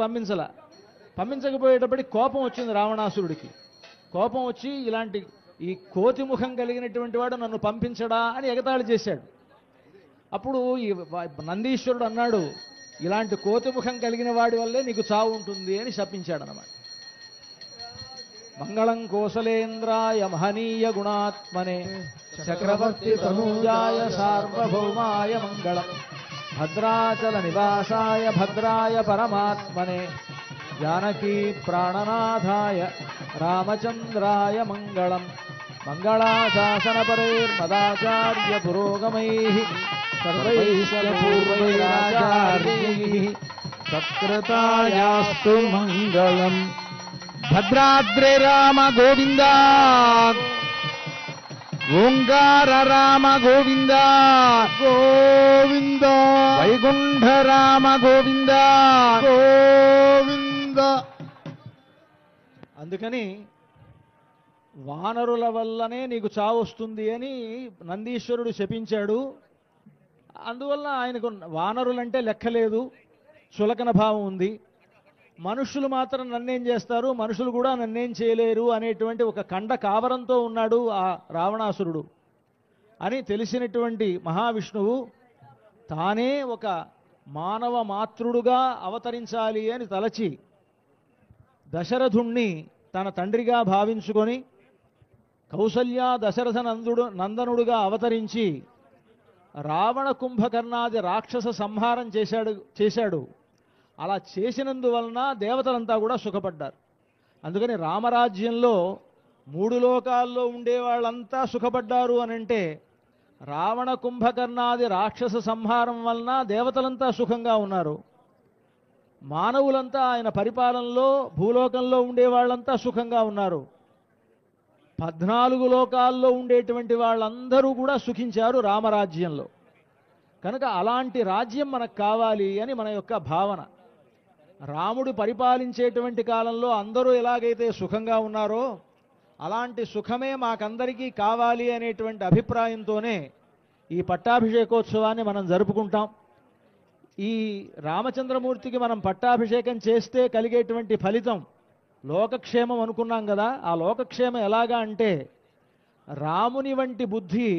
పంపించకపోయేటప్పటికి కోపం వచ్చింది రావణాసురుడికి. కోపం వచ్చి, ఇలాంటి ఈ కోతి ముఖం కలిగినటువంటి వాడు నన్ను పంపించడా అని ఎగతాళి చేశాడు. అప్పుడు ఈ నందీశ్వరుడు అన్నాడు, ఇలాంటి కోతి ముఖం కలిగిన వాడి వల్లే నీకు చావు ఉంటుంది అని శపించాడు అన్నమాట. మంగళం కోసలేంద్రాయ మహనీయ గుణాత్మనే చక్రవర్తి తనూజాయ సార్వభౌమాయ మంగళం భద్రాచల నివాసాయ భద్రాయ పరమాత్మనే జానకీ ప్రాణనాథాయ రామచంద్రాయ మంగళం మంగళాశాసనపరైర్మదాచార్య పురోగమైః సర్వైశ్చ పూర్వైరాచార్యైః సత్కృతాయాస్తు మంగళం. భద్రాద్రి రామ గోవింద, ఓంకార రామ గోవింద గోవింద, వైకుంఠ రామ గోవింద గోవింద. అందుకని వానరుల వల్లనే నీకు చావు వస్తుంది అని నందీశ్వరుడు శపించాడు. అందువల్ల ఆయనకు వానరులంటే లెక్కలేదు, చులకన భావం ఉంది. మనుషులు మాత్రం నన్నేం చేస్తారు, మనుషులు కూడా నన్నేం చేయలేరు అనేటువంటి ఒక కండ కావరంతో ఉన్నాడు ఆ రావణాసురుడు అని తెలిసినటువంటి మహావిష్ణువు తానే ఒక మానవ మాతృడుగా అవతరించాలి అని తలచి దశరథుణ్ణి తన తండ్రిగా భావించుకొని కౌసల్య దశరథ నందనుడుగా అవతరించి రావణ కుంభకర్ణాది రాక్షస సంహారం చేశాడు. అలా చేసినందువలన దేవతలంతా కూడా సుఖపడ్డారు. అందుకని రామరాజ్యంలో 3 లోకాల్లో ఉండేవాళ్ళంతా సుఖపడ్డారు అనంటే రావణ కుంభకర్ణాది రాక్షస సంహారం వలన దేవతలంతా సుఖంగా ఉన్నారు. మానవులంతా ఆయన పరిపాలనలో భూలోకంలో ఉండేవాళ్ళంతా సుఖంగా ఉన్నారు. 14 లోకాల్లో ఉండేటువంటి వాళ్ళందరూ కూడా సుఖించారు రామరాజ్యంలో. కనుక అలాంటి రాజ్యం మనకు కావాలి అని మన యొక్క భావన. రాముడు పరిపాలించేటువంటి కాలంలో అందరూ ఎలాగైతే సుఖంగా ఉన్నారో అలాంటి సుఖమే మాకందరికీ కావాలి అనేటువంటి అభిప్రాయంతోనే ఈ పట్టాభిషేకోత్సవాన్ని మనం జరుపుకుంటాం. ఈ రామచంద్రమూర్తికి మనం పట్టాభిషేకం చేస్తే కలిగేటువంటి ఫలితం లోకక్షేమం అనుకున్నాం కదా. ఆ లోకక్షేమం ఎలాగా అంటే రాముని వంటి బుద్ధి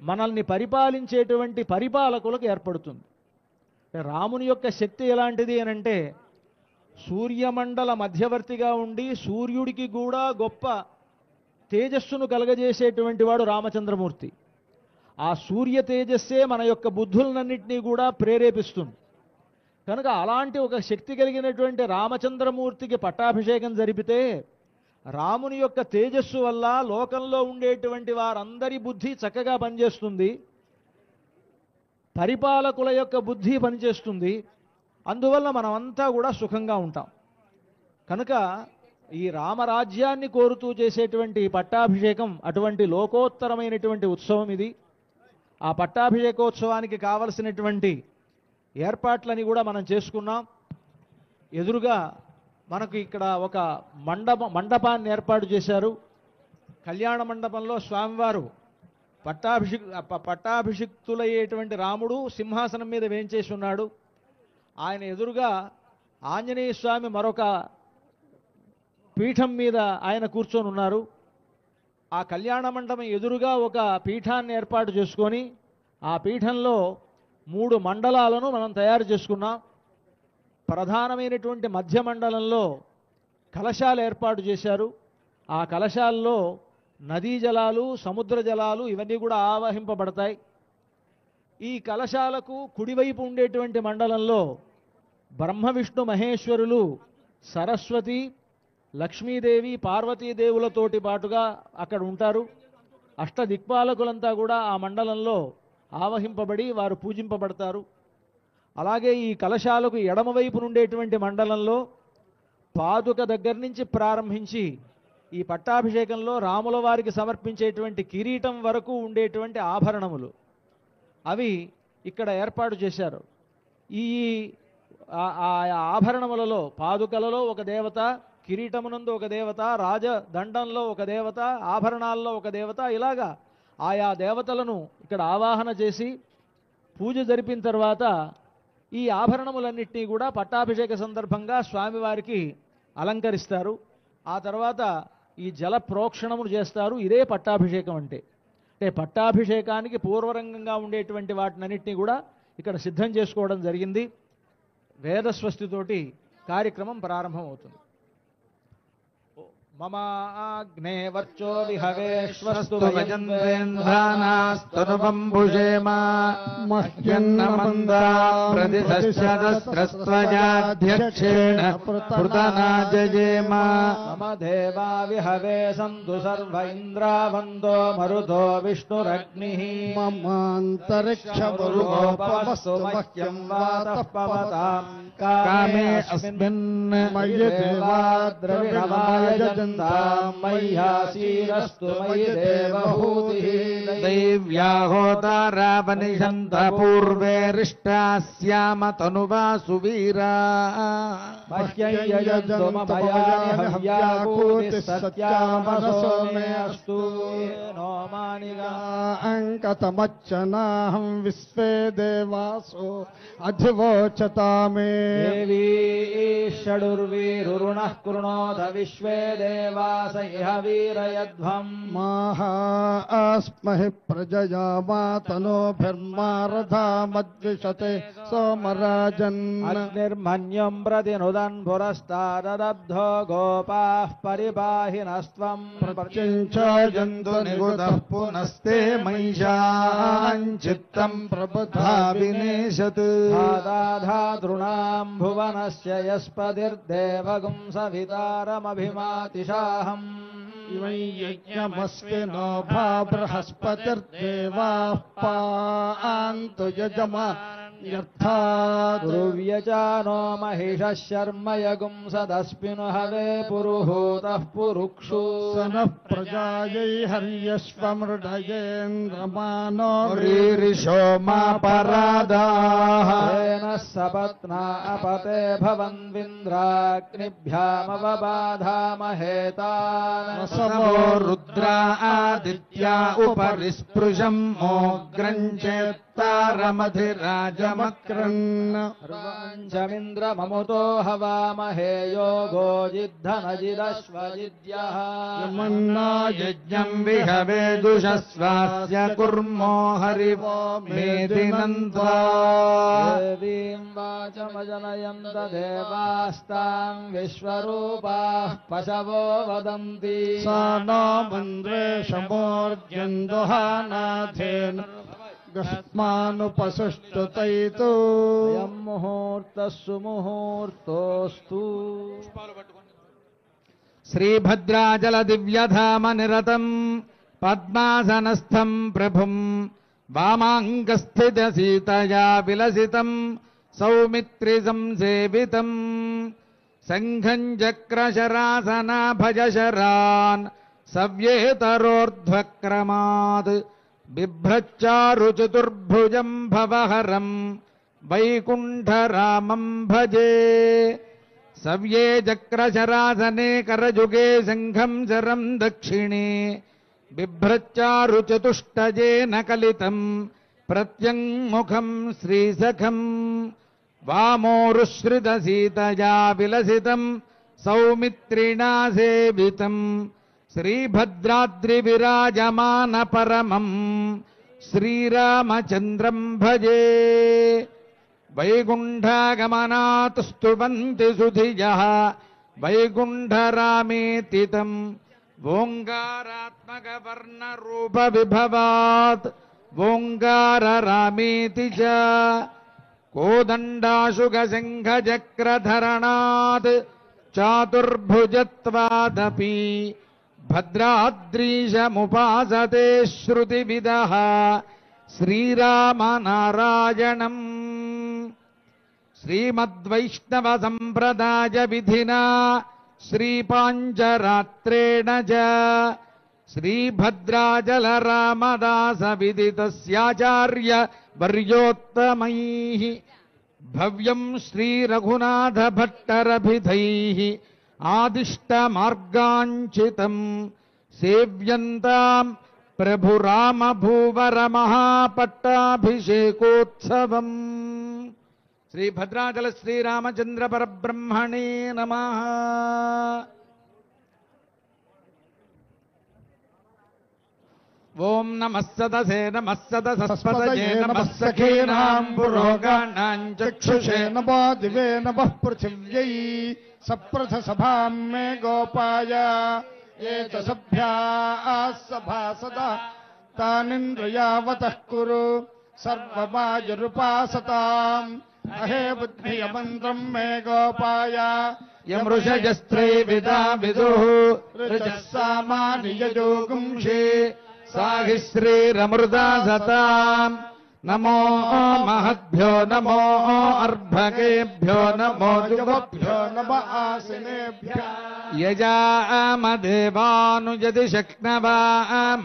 మనల్ని పరిపాలించేటువంటి పరిపాలకులకు ఏర్పడుతుంది. రాముని యొక్క శక్తి ఎలాంటిది అనంటే సూర్యమండల మధ్యవర్తిగా ఉండి సూర్యుడికి కూడా గొప్ప తేజస్సును కలగజేసేటువంటి వాడు రామచంద్రమూర్తి. ఆ సూర్య తేజస్సే మన యొక్క బుద్ధులన్నింటినీ కూడా ప్రేరేపిస్తుంది. కనుక అలాంటి ఒక శక్తి కలిగినటువంటి రామచంద్రమూర్తికి పట్టాభిషేకం జరిపితే రాముని యొక్క తేజస్సు వల్ల లోకంలో ఉండేటువంటి వారందరి బుద్ధి చక్కగా పనిచేస్తుంది, పరిపాలకుల యొక్క బుద్ధి పనిచేస్తుంది. అందువల్ల మనమంతా కూడా సుఖంగా ఉంటాం. కనుక ఈ రామరాజ్యాన్ని కోరుతూ చేసేటువంటి పట్టాభిషేకం అటువంటి లోకోత్తరమైనటువంటి ఉత్సవం ఇది. ఆ పట్టాభిషేకోత్సవానికి కావలసినటువంటి ఏర్పాట్లని కూడా మనం చేసుకున్నాం. ఎదురుగా మనకు ఇక్కడ ఒక మండపాన్ని ఏర్పాటు చేశారు. కళ్యాణ మండపంలో స్వామివారు పట్టాభిషిక్తులయ్యేటువంటి రాముడు సింహాసనం మీద వేంచేసి ఉన్నాడు. ఆయన ఎదురుగా ఆంజనేయ స్వామి మరొక పీఠం మీద ఆయన కూర్చొని ఉన్నారు. ఆ కళ్యాణ మండపం ఎదురుగా ఒక పీఠాన్ని ఏర్పాటు చేసుకొని ఆ పీఠంలో 3 మండలాలను మనం తయారు చేసుకున్నాం. ప్రధానమైనటువంటి మధ్య మండలంలో కలశాలు ఏర్పాటు చేశారు. ఆ కలశాల్లో నదీ జలాలు, సముద్ర జలాలు ఇవన్నీ కూడా ఆవహింపబడతాయి. ఈ కలశాలకు కుడివైపు ఉండేటువంటి మండలంలో బ్రహ్మ విష్ణు మహేశ్వరులు, సరస్వతి, లక్ష్మీదేవి, పార్వతీదేవులతోటి పాటుగా అక్కడ ఉంటారు. అష్టదిక్పాలకులంతా కూడా ఆ మండలంలో ఆవహింపబడి వారు పూజింపబడతారు. అలాగే ఈ కలశాలకు ఎడమవైపు నుండేటువంటి మండలంలో పాదుక దగ్గర నుంచి ప్రారంభించి ఈ పట్టాభిషేకంలో రాముల వారికి సమర్పించేటువంటి కిరీటం వరకు ఉండేటువంటి ఆభరణములు అవి ఇక్కడ ఏర్పాటు చేశారు. ఈ ఆభరణములలో పాదుకలలో ఒక దేవత, కిరీటమునందు ఒక దేవత, రాజదండంలో ఒక దేవత, ఆభరణాల్లో ఒక దేవత, ఇలాగా ఆయా దేవతలను ఇక్కడ ఆవాహన చేసి పూజ జరిపిన తర్వాత ఈ ఆభరణములన్నింటినీ కూడా పట్టాభిషేక సందర్భంగా స్వామివారికి అలంకరిస్తారు. ఆ తర్వాత ఈ జల ప్రోక్షణములు చేస్తారు. ఇదే పట్టాభిషేకం అంటే పట్టాభిషేకానికి పూర్వరంగంగా ఉండేటువంటి వాటినన్నింటినీ కూడా ఇక్కడ సిద్ధం చేసుకోవడం జరిగింది. వేదస్వస్తితోటి కార్యక్రమం ప్రారంభమవుతుంది. మమాగ్నే వర్చో విహవేశ్వస్తు వయంద్రేంద్రానాస్తనుబంభుషేమ మహ్యన్నమందా ప్రతిశస్త్రస్త్వజాధ్యక్షేణ పృతనాజయేమ మమ దేవా విహవే సంతు సర్వ ఇంద్రావందో మరుదో విష్ణురగ్నిః మమాంతరిక్షమరుగోపమస్తు మహ్యం వాతః పవతాం కామే అస్మిన్ మయ్య దేవాద్రవిణమాయ జంతాం మయ్యాసీరస్తు మయి దేవహూతిః దైవ్యాహోతారావనిషంత పూర్వేరిష్టాస్యామ తనువా సువీరా మహ్యయ్యజంతు మమయాని హవ్యాకూతి సత్యామనసో మే అస్తు నో మానిగా అంకతమచ్చనాహం విశ్వే దేవాసో అధివోచతామే దేవీ షడుర్వీరురుణః కృణోత విశ్వే దేవాస ఇహ వీరయధ్వం మాహాస్మహి ప్రజయా మాతనోభిర్మారథామద్విషతే సోమరాజన్ అగ్నిర్మన్యం ప్రతినుదన్ పురస్తాదబ్ధో గోపాః పరిపాహినస్త్వం ప్రత్యంచయంతు నిగుతః పునస్తే మైషాంచిత్తం ప్రబుద్ధా వినేశత్ ధాతృణాం భువనస్య యస్పతిర్దేవగుం సవితారమభిమాతిషాహం యజ్ఞమస్వినో భా బృహస్పతిర్దేవాః పాन्तు యజమాన్యర్థాత్ దుర్వ్యచానో మహిషः శర్మయగుం సదస్మిను హవే పురుహూతః పురుక్షు సనః ప్రజాయై హర్యశ్వమృడయేంద్రమానో రీరిషో మా పరాదాః తేన సపత్నా అపతే భవన్వింద్రాగ్నిభ్యామవబాధామహేతాన్ సమో రుద్రా ఆదిత్యా ఉపరి స్పృశం మోగ్రం చేత్తారమధిరాజమక్రన్ ర్వంచమింద్రమముతో హవామహే యోగో జిద్ధనజిదశ్వజిద్యః యజ్ఞం విహవేదుషస్వాస్య కుర్మో హరివో మేదినంత్వా దేవీం వాచమజనయంత దేవాస్తాం విశ్వరూపాః పశవో వదంతి సా నో మంద్రేషమోర్జందుహానాథేన గస్మానుపసుష్టుతైతు అయం ముహూర్తః సుముహూర్తోస్తు శ్రీభద్రాచల దివ్యధామ నిరతం పద్మాసనస్థం ప్రభుం వామాంగస్థిత సీతయా విలసితం సౌమిత్రి సంసేవితం సంఘం చక్రశరాసనాభజశరాన్ సవ్యేతరోర్ధ్వక్రమాత్ బిభ్రచ్చారు చతుర్భుజం భవహరం వైకుంఠరామం భజే సవ్యే చక్రశరాసనే కరజుగే శంఖం శరం దక్షిణే బిభ్రచ్చారు చతుష్టజేన కలితం ప్రత్యంముఖం శ్రీసఖం వామోరుశ్రిత సీతయా విలసితం సౌమిత్రిణా సేవితం శ్రీభద్రాద్రి విరాజమాన పరమం శ్రీరామచంద్రం భజే వైకుంఠాగమనాత్ స్తువంతి సుధియః వైకుంఠరామేతి తం ఓంకారాత్మక వర్ణ రూప విభవాత్ ఓంకార రామేతి చ కోదండాశుగ శంఖ చక్రధరణాత్ చాతుర్భుజత్వాదపి భద్రాద్రీశముపాసతే శ్రుతివిదః శ్రీరామనారాయణం శ్రీమద్వైష్ణవ సంప్రదాయ విధినా శ్రీపాంచరాత్రేణ చ శ్రీభద్రాచల రామదాస విదితస్యాచార్య వర్యోత్తమైః భవ్యం శ్రీరఘునాథ భట్టరభిధైః ఆదిష్టమార్గాంచితం సేవ్యంతాం ప్రభురామ భూవర మహాపట్టాభిషేకోత్సవం శ్రీభద్రాచల శ్రీరామచంద్ర పరబ్రహ్మణే నమః. ఓం నమః సదసే నమః సదసస్పతయే నమః సఖీనాం పురోగాణాం చక్షుషే నమో దివే నమః పృథివ్యై సప్రథ సభాం మే గోపాయ ఏ చ సభ్యాః సభాసదా తానింద్రియావతః కురు సర్వమాయురుపాసతాం అహే బుద్ధియమంత్రం మే గోపాయ యం ఋషయస్త్రైవిదా విదుః రుచః సామానియజోగుంషే సాహి శ్రీరమృదా సతాం నమో మహద్భ్యో నమో అర్భకేభ్యో నమో యువభ్యో నమ ఆసనేభ్యః యజామదేవానుయది శక్నవామమాద్యాయ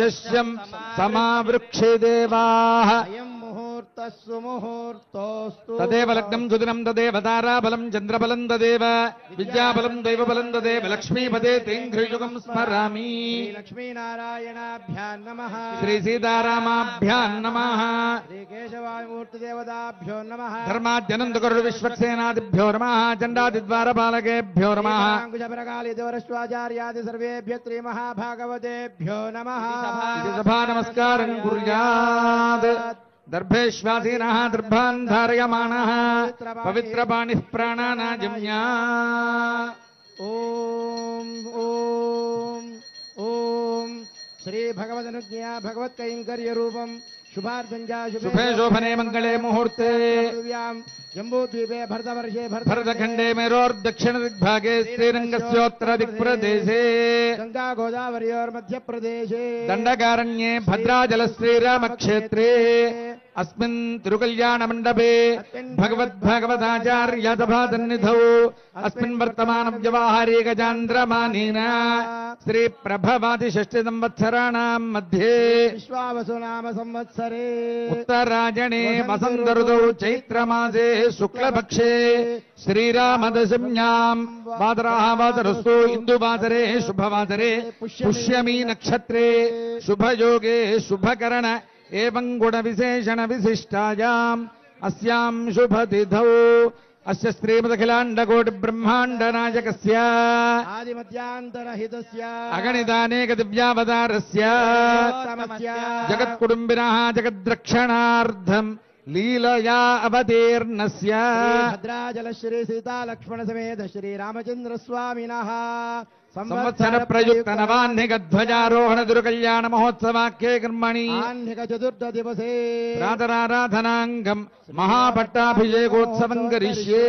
శస్యం సమావృక్షే దేవాః అయం ముహూర్తః సుముహూర్తోస్తు తదేవ లగ్నం సుదినం తదేవ తారాబలం చంద్రబలం తదేవ విద్యాబలం దైవబలం తదేవ లక్ష్మీపదే తేంఘ్రియుగం స్మరామి లక్ష్మీనారాయణాభ్యాం నమః శ్రీ సీతారామాభ్యాం నమః శ్రీ కేశవామూర్తిదేవతాభ్యో నమః ధర్మాద్యనందగురు విశ్వక్సేనాదిభ్యో నమః చండాదిద్వారపాలకేభ్యో నమః అంకుశపరకాళిదేవరశ్వాచార్యాది సర్వేభ్యో శ్రీ మహాభాగవతేభ్యో నమః ఇది సభా నమస్కారం కుర్యాత్ దర్భేష్వాసీనః దర్భాన్ ధారయమాణः పవిత్రపాణిః ప్రాణానాజమ్యా ఓం ఓం ఓం శ్రీ భగవదనుజ్ఞా భగవత్కైంకర్య రూపం శుభార్ధంజా శుభే శోభనే మంగళే ముహూర్తే జంబూద్వీపే భరతవర్షే భరతఖండే మేరోర్దక్షిణ దిగ్భాగే శ్రీరంగస్యోత్తర దిక్ప్రదేశే గంగా గోదావరియోర్మధ్యప్రదేశే దండకారణ్యే భద్రాచల శ్రీరామక్షేత్రే అస్మిన్ తిరుకల్యాణమండపే భగవద్భాగవతాచార్యసభాసన్నిధౌ అస్మిన్ వర్తమాన వ్యవహారే గజాంధ్రమానేన శ్రీ ప్రభవాది షష్ఠి సంవత్సరాణాం మధ్యే విశ్వావసు నామ సంవత్సరే ఉత్తరాయణే వసంత ఋతౌ చైత్రమాసే శుక్లపక్షే శ్రీరామదశమ్యాం వాదరాः వాదరస్తు ఇందువాసరే శుభవాసరే పుష్యమీ నక్షత్రే శుభయోగే శుభకరణ ఏవం గుణ విశేషణ విశిష్టాయాం అస్యాం శుభతిథౌ అస్య శ్రీమదఖిలాండకోటి బ్రహ్మాండ నాయకస్య ఆదిమధ్యాంతరహితస్య అగణితానేక దివ్యావతారస్య జగత్కుటుంబినః జగద్రక్షణార్థం లీలయా అవతీర్ణస్య భద్రాచల శ్రీ సీతా లక్ష్మణ సమేత శ్రీ రామచంద్ర స్వామినః సంవత్సర ప్రయుక్త నవాహ్నిక ధ్వజారోహణ దుర్కల్యాణ మహోత్సవాఖ్యే కర్మణి ఆహ్నిక చతుర్థ దివసే ప్రాతరారాధనాంగం మహాపట్టాభిషేకోత్సవం కరిష్యే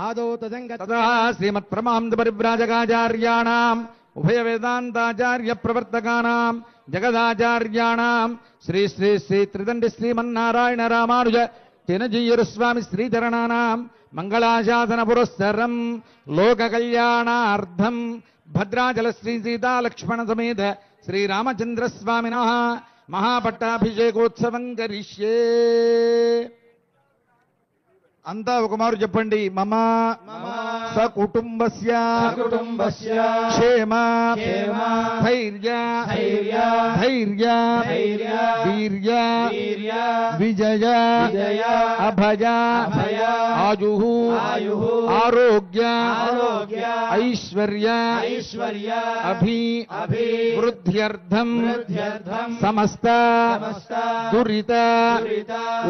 ఆదో తదంగ తదా శ్రీమత్ ప్రమాంద పరివ్రాజకాచార్యాణాం ఉభయ వేదాంతాచార్య ప్రవర్తకానాం జగదాచార్యాణాం శ్రీ శ్రీ శ్రీ త్రిదండి శ్రీమన్నారాయణ రామానుజ తినజీయరుస్వామి శ్రీచరణానాం మంగళాశాసన పురస్సరం లోక కళ్యాణార్థం భద్రాచల శ్రీ సీతా లక్ష్మణ సమేత శ్రీరామచంద్ర స్వామినః మహాపట్టాభిషేకోత్సవం కరిష్యే. అంతా ఒక మారు చెప్పండి. మమ సకుటుంబస్య క్షేమ ధైర్య ధైర్య వీర్య విజయ అభయ ఆయు ఆరోగ్య ఐశ్వర్య అభివృద్ధ్యర్థం సమస్త దురిత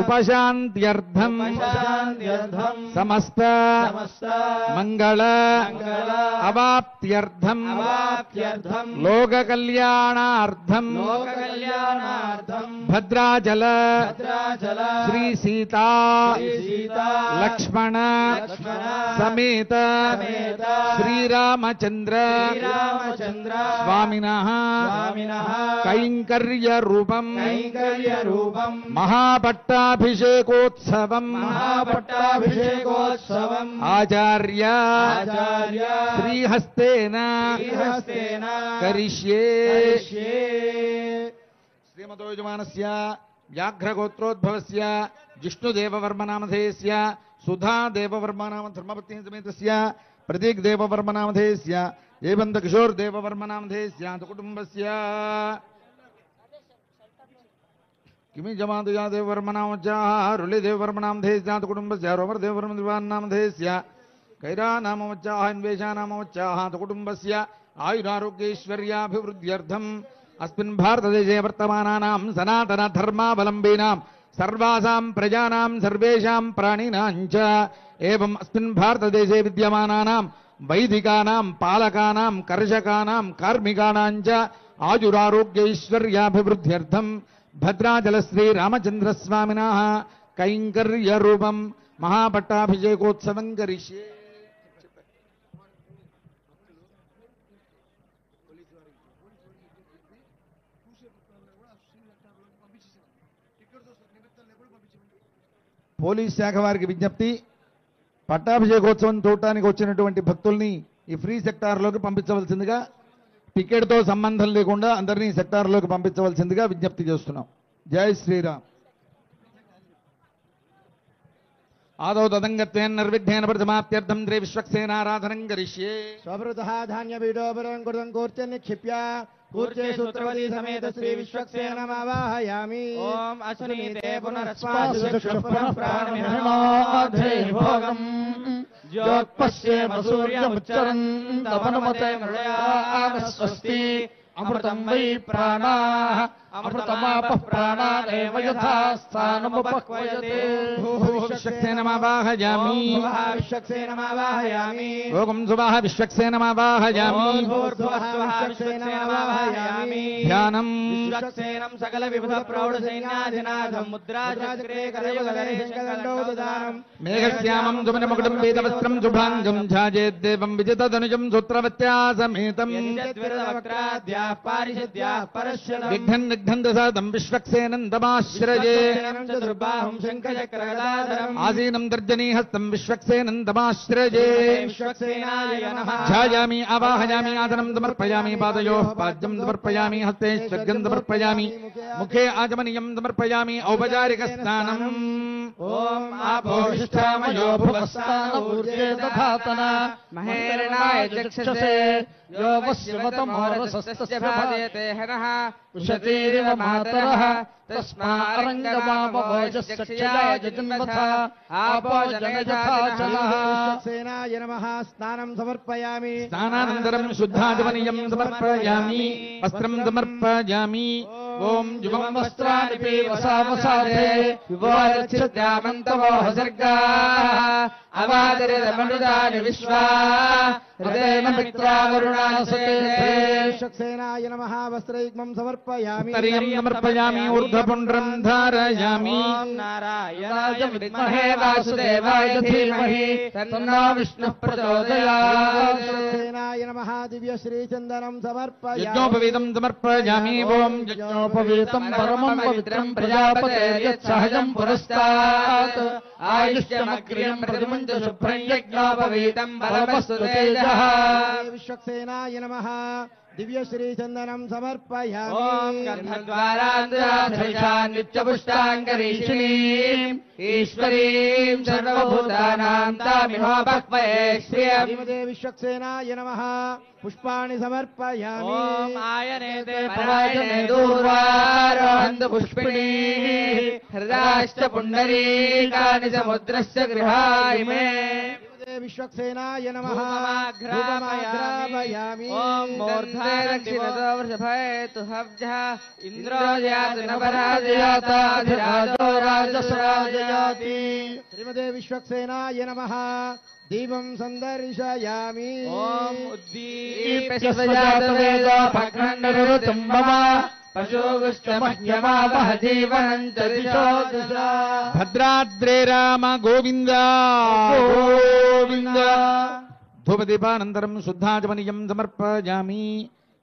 ఉపశాంత్యర్థం సమస్త మంగళ అవాప్త్యర్థం లోక కళ్యాణార్థం భద్రాచల శ్రీ సీతా లక్ష్మణ సమేత శ్రీరామచంద్ర స్వామినః కైంకర్య రూపం మహాపట్టాభిషేకోత్సవం ఆచార్య శ్రీహస్తేన కరిష్యే. శ్రీమతో యజమానస్య వ్యాఘ్రగోత్రోద్భవస్య జిష్ణుదేవవర్మనామధేయస్య సుధాదేవవర్మనామ ధర్మపత్ని సమేతస్య ప్రతీక్ దేవవర్మనామధేయస్య ఏవంత కిషోర్ దేవవర్మనామధేయస్య కుటుంబస్య किमी जमातु या देववर्मनामच्चाः रुलिदेववर्मनामधेयस्या कुटुम्बस्य रोमरदेववर्मनामधेयस्य कैरानामच्चाः अन्वेषानामच्चाः कुटुम्बस्य आयुरारोग्यैश्वर्याभिवृद्ध्यर्थम् అస్మిన్ భారతదేశే వర్తమానానాం సనాతన ధర్మావలంబీనాం సర్వాసాం ప్రజానాం సర్వేషాం ప్రాణినాం చ ఏవం అస్మిన్ భారతదేశే విద్యమానానాం వైదికానాం పాలకానాం కర్షకానాం కార్మికానాం చ ఆయురారోగ్యైశ్వర్యాభివృద్ధ్యర్థం భద్రాచల శ్రీ రామచంద్రస్వామినః కైంకర్య రూపం మహాపట్టాభిషేకోత్సవం కరిష్యే. పోలీస్ శాఖ వారికి విజ్ఞప్తి, పట్టాభిషేకోత్సవం చూడటానికి వచ్చినటువంటి భక్తుల్ని ఈ ఫ్రీ సెక్టార్లోకి పంపించవలసిందిగా, టికెట్తో సంబంధం లేకుండా అందరినీ సెక్టార్లోకి పంపించవలసిందిగా విజ్ఞప్తి చేస్తున్నాం. జై శ్రీరామ్. ఆదౌ తదంగత్వేన నిర్విఘ్నేన ప్రథమాప్త్యర్థం శ్రీ విశ్వక్సేనారాధనం కరిష్యే. స్వభృతః ధాన్యపీఠోపరం కృతం కూర్చ నిక్షిప్య కూర్చే సూత్రవతి సమేత శ్రీ విశ్వక్సేనమావాహయామి. ఓం అశ్వనీతే పునరస్మాద్భోగం జ్యోత్పశ్యేమ సూర్యముచ్చరం తపనుమతే మృళయానస్వస్తి అమృతం వై ప్రాణాః అమృతమాపః ప్రాణానేవ యథా స్థానముపక్వయతే. విశ్వక్సేనమావాహయామి. విశ్వక్సేనమావాహయామి. ఓం సువాహ విశ్వక్సేనమావాహయామి. విశ్వక్సేనమావాహయామి. ధ్యానం. విశ్వక్సేనం సకల విబుధ ప్రౌఢ సైన్యాధినాథం ముద్రాచక్రే కరయుగధరే శంకరండోదానం మేఘశ్యామం సుమనముకుటం వేదవస్త్రం శుభాంగం ఝాజేద్దేవం విజితధనుజం సూత్రవత్యా సమేతం. యద్విరదవక్త్రాద్యాః పారిషద్యాః పరశ్యదం విఘ్నం నిఘ్నం దశాదం విశ్వక్సేనం తమాశ్రయే. చతుర్బాహుం శంఖచక్రగదాధరం ఆసీనం దర్జనీహస్తం విశ్వక్సేనం తమాశ్రయే. విశ్వక్సేనాయ నమః. ధ్యాయామి ఆవాహయామి ఆసనం సమర్పయామి పాదయోః పాద్యం సమర్పయామి హస్తే స్వర్గం సమర్పయామి ముఖే ఆచమనీయం సమర్పయామి ఔపచారిక స్నానం. ఓం ఆపోష్టామయో భువస్థాన ఊర్జే దధాతన మహేరణాయ చక్షసే యో వశ్యమతమోరసస్తస్య భాజయతే హనః ఉషతీరివ మాతరః తస్మారంగమావోజస్యక్షయాయ జన్మథ ఆపో జనయథాచలః. విశ్వక్సేనాయ నమః. స్నానం సమర్పయామి. స్నానానంతరం శుద్ధాచమనీయం సమర్పయామి వస్త్రం సమర్పయామి. ఓం యువం వస్త్రాణి పీవసావసాదే వివారచిత్యామంతమోహ సర్గాః అవాదరిదమృదాని విశ్వా హృదయన మిత్రావరుణాసతే. విశ్వక్సేనాయ నమః. వస్త్రైగ్మం సమర్పయామి. ఉత్తరీయం సమర్పయామి ఊర్ధ్వపుండ్రం ధారయామి. ఓం నారాయణాయ విద్మహే వాసుదేవాయ ధీమహి తన్నో విష్ణుః ప్రచోదయాత్. విశ్వక్సేనాయ నమః. దివ్య శ్రీచందనం సమర్పయామి. యజ్ఞోపవీతం సమర్పయామి. ఓం యజ్ఞోపవీతం పరమం పవిత్రం ప్రజాపతేర్యత్సహజం పురస్తాత్ ఆయుష్యమగ్ర్యం ప్రతిముంచ శుభ్రం యజ్ఞోపవీతం బలమస్తు తేజః. విశ్వక్సేనాయ నమః. దివ్య శ్రీచందనం సమర్పయామి. ఓం గంధద్వారాంధ్రాధైషాన్ నిత్యపుష్టాంగరీషిణీం ఈశ్వరీం సర్వభూతానాం తామిహోపక్వయే శ్రియం. శ్రీమతే విశ్వక్సేనాయ నమః. పుష్పాణి సమర్పయామి. ఓం ఆయనేతే పరాయణే దూర్వారోహంతు పుష్పిణీః హృదాశ్చ పుండరీకాని సముద్రస్య గృహాయిమే. శ్రీమతే విశ్వక్సేనాయ నమః. ధూపమాఘ్రాపయామి. ఓం మూర్ధారక్షిణతో వృషభేతు హవ్యః ఇంద్రో యాతి నవరాజయాతాధిరాజో రాజసరాజయాతి. శ్రీమతే విశ్వక్సేనాయ నమః. దీపం సందర్శయామి. ఓం ఉద్దీప్యసజాతవేదో భగ్నండరుతుం మమ పశోగుష్టమహ్యమావహ జీవనం చ దిశో దిశా. భద్రాద్రే రామ గోవింద గోవింద. ధూపదీపానంతరం శుద్ధాచమనీయం సమర్పయామి.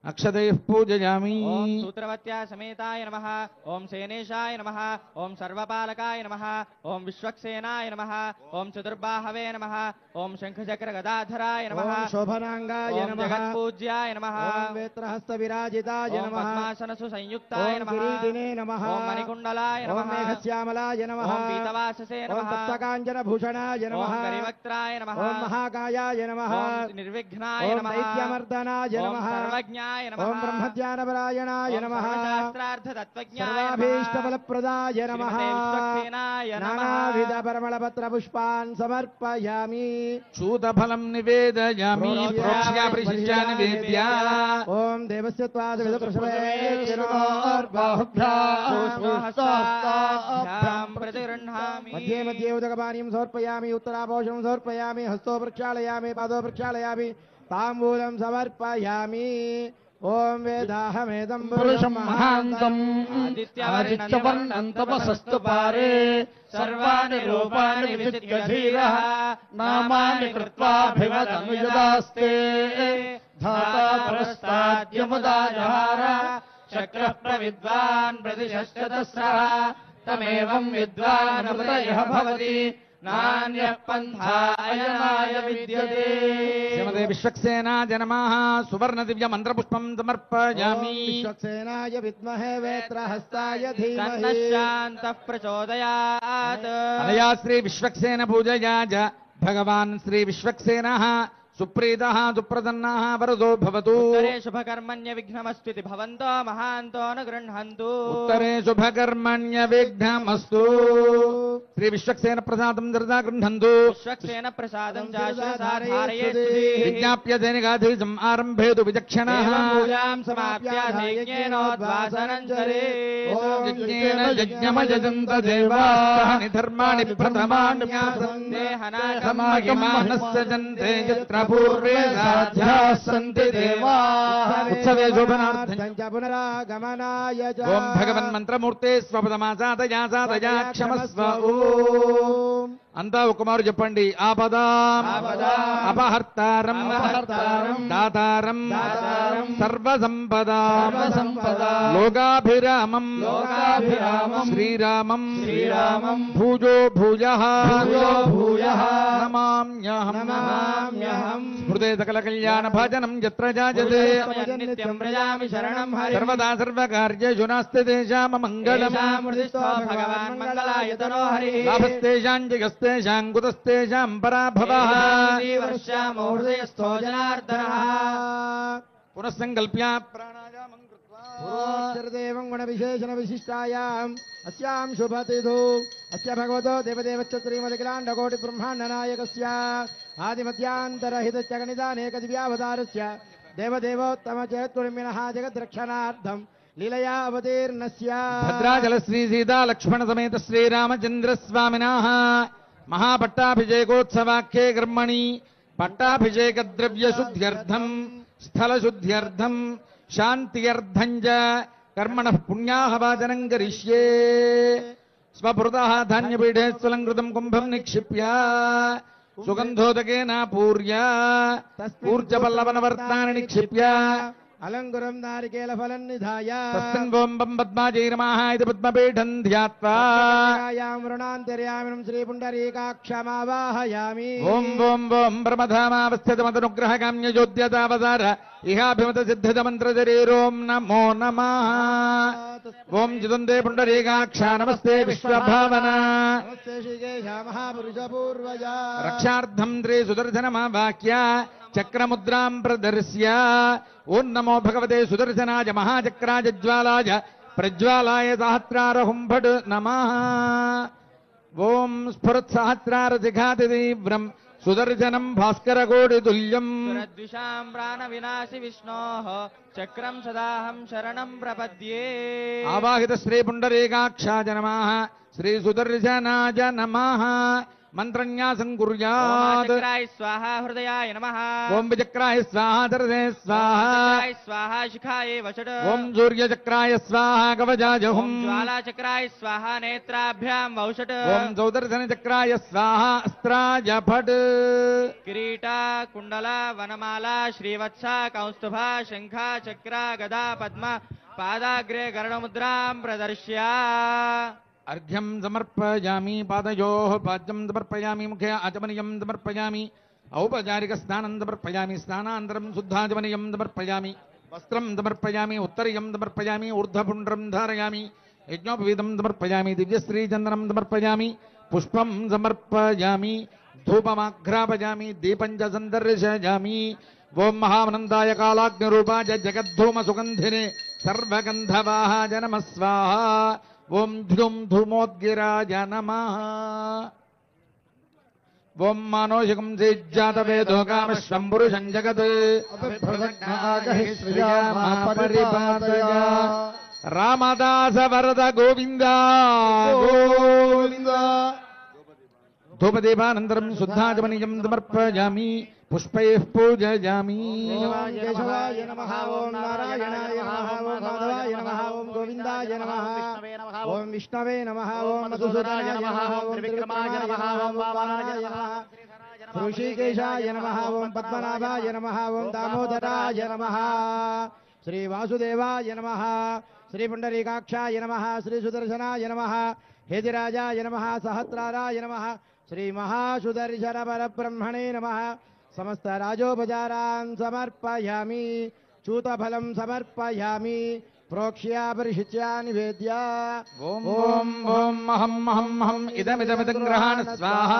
అక్షతైః పూజయామి. ఓం సూత్రవత్యా సమేతాయ నమః. ఓం సేనేశాయ నమః. ఓం సర్వపాలకాయ నమః. ఓం విశ్వక్సేనాయ నమః. ఓం చతుర్బాహవే నమః. ఓం శంఖచక్ర గదాధరాయ నమః. ఓం శోభనాంగాయ ఓం నమః. జగత్పూజ్యాయ నమః. ఓం వేత్రహస్త విరాజితాయ ఓం నమః. పద్మాసనసు సంయుక్తాయ ఓం నమః. కిరీటినే నమః. ఓం మణికుండలాయ ఓం నమః. మేఘశ్యామలాయ నమః. ఓం పీతవాససే ఓం నమః. తప్తకాంచన భూషణాయ ఓం నమః. కరివక్త్రాయ నమః. ఓం మహాకాయాయ నమః. ఓం నిర్విఘ్నాయ ఓం నమః. దైత్యమర్దనాయ ఓం నమః. సర్వజ్ఞాయ నమః ఓం బ్రహ్మజ్ఞానపరాయణాయ నమః శాస్త్రార్థ తత్వజ్ఞాయ సర్వాభీష్టఫలప్రదాయ నమః విశ్వక్సేనాయ నమః నానావిధ పరిమళపత్ర పుష్పాన్ సమర్పయామి చూతఫలం నివేదయామి ప్రోక్ష్య పరిశిష్య నివేద్య ఓం దేవస్య త్వాదవిధ భ్యాం ప్రతిగృహ్ణామి मध्ये मध्ये उदकपानीं समर्पयामि उत्तराभूषणं समर्पयामि हस्तो प्रक्षालयामि पादो प्रक्षालयामि ताम्बूलं समर्पयामि ओम वेदाहमेदं పురుషం మహాంతం ఆదిత్యవర్ణం తపసస్తు పారే సర్వాణి రూపాణి విచిత్య ధీరః నామాని కృత్వాభివదనుయదాస్తే ధాతా పురస్తాద్యముదాజహార చక్రః ప్రవిద్వాన్ ప్రతిశశ్చతస్రః తమేవం విద్వాన్ అమృతయః భవతి నాన్యః పంథా అయనాయ విద్యతే. శ్రీమతే విశ్వక్సేనాయ నమః సువర్ణ దివ్య మంత్రపుష్పం సమర్పయామి विश्वक्सेनाय विद्महे वेत्रहस्ताय धीमहि సన్నశాంతః ప్రచోదయాత్. అనయా శ్రీ విశ్వక్సేన పూజయా చ భగవాన్ శ్రీ విశ్వక్సేనః సుప్రీతః సుప్రసన్నః వరదో భవతు. ఉత్తరే శుభకర్మణ్య విఘ్నమస్తుతి భవంతో మహాంతో న గృహంతు. ఉత్తరే శుభకర్మణ్య విఘ్నమస్తు. శ్రీ విశ్వక్సేన ప్రసాదం దర్దా గృహంతు. విశ్వక్సేన ప్రసాదం చాశ్వసాధారయేత్. విజ్ఞాప్యధేనిగాధీశం ఆరంభేతు విచక్షణః. పూజాం సమాప్యాధైజ్ఞేనోద్వాసనం చరేత్. యజ్ఞేన యజ్ఞమయజంత దేవాః నిధర్మాణి ప్రథమాని సమాగమానస్సజంతే యత్ర పూర్వే సాధ్యాః సంతి దేవాః. ఉత్సవే శోభనార్థం च पुनरागमनाय च ఓం భగవన్ మంత్రమూర్తే స్వపదమాసాదయా సాదయా క్షమస్వ. ఓం అంతా ఒకమారు చెప్పండి. ఆపదాం అపహర్తారం దాతారం సర్వసంపదాం లోకాభిరామం శ్రీరామం భూజో భూయః నమామ్యహం స్మృతే సకల కళ్యాణ భాజనం యత్ర జాయతే నిత్యం ప్రజామి శరణం హరి. సర్వదా సర్వకార్యేషు నాస్తి తేషాం మంగళం భగవాన్ మంగళాయతనో హరి. లాభస్తేషాం జగస్తేషాం కుతస్తేషాం పరాభవః. హృదయస్థో జనార్దనః. పునఃసంకల్ప్య ప్రాణాయామం కృత్వా పూర్వోత్తరదేవం గుణవిశేషణ విశిష్టాయాం అస్యాం శుభతిథు అస్య భగవతో దేవదేవశ్చ శ్రీమదఖిలాండకోటి బ్రహ్మాండనాయకస్య ఆదిమధ్యాంతరహితస్య గణితానేక దివ్యావతారస్య దేవదేవోత్తమ చేతుర్మినః జగద్రక్షణార్థం లీలయా అవతీర్ణస్య భద్రాచల శ్రీ సీతా లక్ష్మణ సమేత శ్రీరామచంద్ర స్వామినః మహాపట్టాభిషేకోత్సవాఖ్యే కర్మణి పట్టాభిషేక ద్రవ్య శుద్ధ్యర్థం స్థల శుద్ధ్యర్థం శాంత్యర్థం చ కర్మణ పుణ్యాహవాచనం కరిష్యే. స్వభృతః ధాన్యపీఠే స్థలంకృతం కుంభం నిక్షిప్య సుగంధోదకేన పూర్య ఊర్జపల్లవనవర్తాని నిక్షిప్య అలంకురం నారికేల ఫలం నిధాయ తస్మిన్గోంబం పద్మాజైర్మః ఇది పద్మపీఠం ధ్యాత్వా మృణాంతర్యామినం శ్రీ పుండరీకాక్షమావాహయామి ఓం ఓం ఓం బ్రహ్మధామావస్థితమతనుగ్రహకామ్యజోద్యతావతార ఇహాభిమత సిద్ధిత మంత్రశరీరోం నమో నమః. ఓం జిదందే పుండరీకాక్ష నమస్తే విశ్వభావన నమస్తే శ్రీకేశ మహాపురుష పూర్వజ రక్షార్థం శ్రీ సుదర్శనమావాక్య చక్రముద్రాం ప్రదర్శ్య ఓం నమో భగవతే సుదర్శనాయ మహాచక్రాయ జ్వాలాయ ప్రజ్వాలాయ సహస్రారహుం ఫట్ నమః. ఓం స్ఫురత్సహస్రార శిఖాతి తీవ్రం సుదర్శనం భాస్కరకోటి తుల్యం. సురద్విషాం ప్రాణ వినాశి విష్ణోః చక్రం సదాహం శరణం ప్రపద్యే. ఆవాహిత శ్రీ పుండరీకాక్షాయ నమః శ్రీ సుదర్శనాయ నమః. మంత్రన్యాసం కుర్యాత్. చక్రాయ స్వాహ హృదయాయ నమః. ఓం విచక్రాయ స్వాహ దర్శే స్వాహ. చక్రాయ స్వాహ శిఖాయ వషట్. ఓం సూర్యచక్రాయ స్వాహ కవచాయ హుం. జ్వాలాచక్రాయ స్వాహ నేత్రాభ్యాం వౌషట్. ఓం సౌదర్శన చక్రాయ స్వాహ అస్త్రాయ ఫట్. కిరీట కుండల వనమాల శ్రీవత్స కౌస్తుభ శంఖ చక్ర గదా పద్మ పాదాగ్రే గరుడముద్రాం ప్రదర్శ్య. అర్ఘ్యం సమర్పయామి పాదయోః పాద్యం సమర్పయామి ముఖే ఆచమనీయం సమర్పయామి ఔపచారిక స్నానం సమర్పయామి స్నానానంతరం శుద్ధాచమనీయం సమర్పయామి వస్త్రం సమర్పయామి ఉత్తరీయం సమర్పయామి ఊర్ధ్వపుండ్రం ధారయామి యజ్ఞోపవీతం సమర్పయామి దివ్యశ్రీచందనం సమర్పయామి పుష్పం సమర్పయామి ధూపమాఘ్రాపయామి దీపం చ సందర్శయామి ఓం మహానందాయ కాలాగ్నిరూపాయ జగద్ధూమ సుగంధిని సర్వగంధవాహాయ నమః స్వాహ. ఓం ధ్రుం ధూమోద్గిరాయ నమః. ఓం మానోషకం సేజ్జాతవేదో కామశ్వం పురుషం జగత్ పరిపాతయ. రామదాస వరద గోవింద గోవింద. ధూపదీపానంతరం శుద్ధాచమనీయం సమర్పయామి, పుష్పైః పూజయామి. కేశవాయ నమః. ఓం నారాయణాయ నమః. ఓం మాధవాయ నమః. ఓం గోవిందాయ నమః. ఓం విష్ణవే నమః. ఓం మధుసూదనాయ నమః. ఓం త్రివిక్రమాయ నమః. ఓం వామనాయ నమః. ఋషికేశాయ నమః. ఓం పద్మనాభాయ నమః. ఓం దామోదరాయ నమః. శ్రీ వాసుదేవాయ నమః. శ్రీ పుండరీకాక్షాయ నమః. శ్రీ సుదర్శనాయ నమః. హేతిరాజాయ నమః. సహస్రారాయ నమః. శ్రీ మహాసుదర్శన పరబ్రహ్మణే నమః. సమస్త రాజోపచారాన్ సమర్పయామి. చూతఫలం సమర్పయామి. ప్రోక్ష్య పరిశుచ్య నివేద్య. ఓం ఓం ఓం అహం అహం అహం ఇదమిదమిదం గ్రహాణ స్వాహ.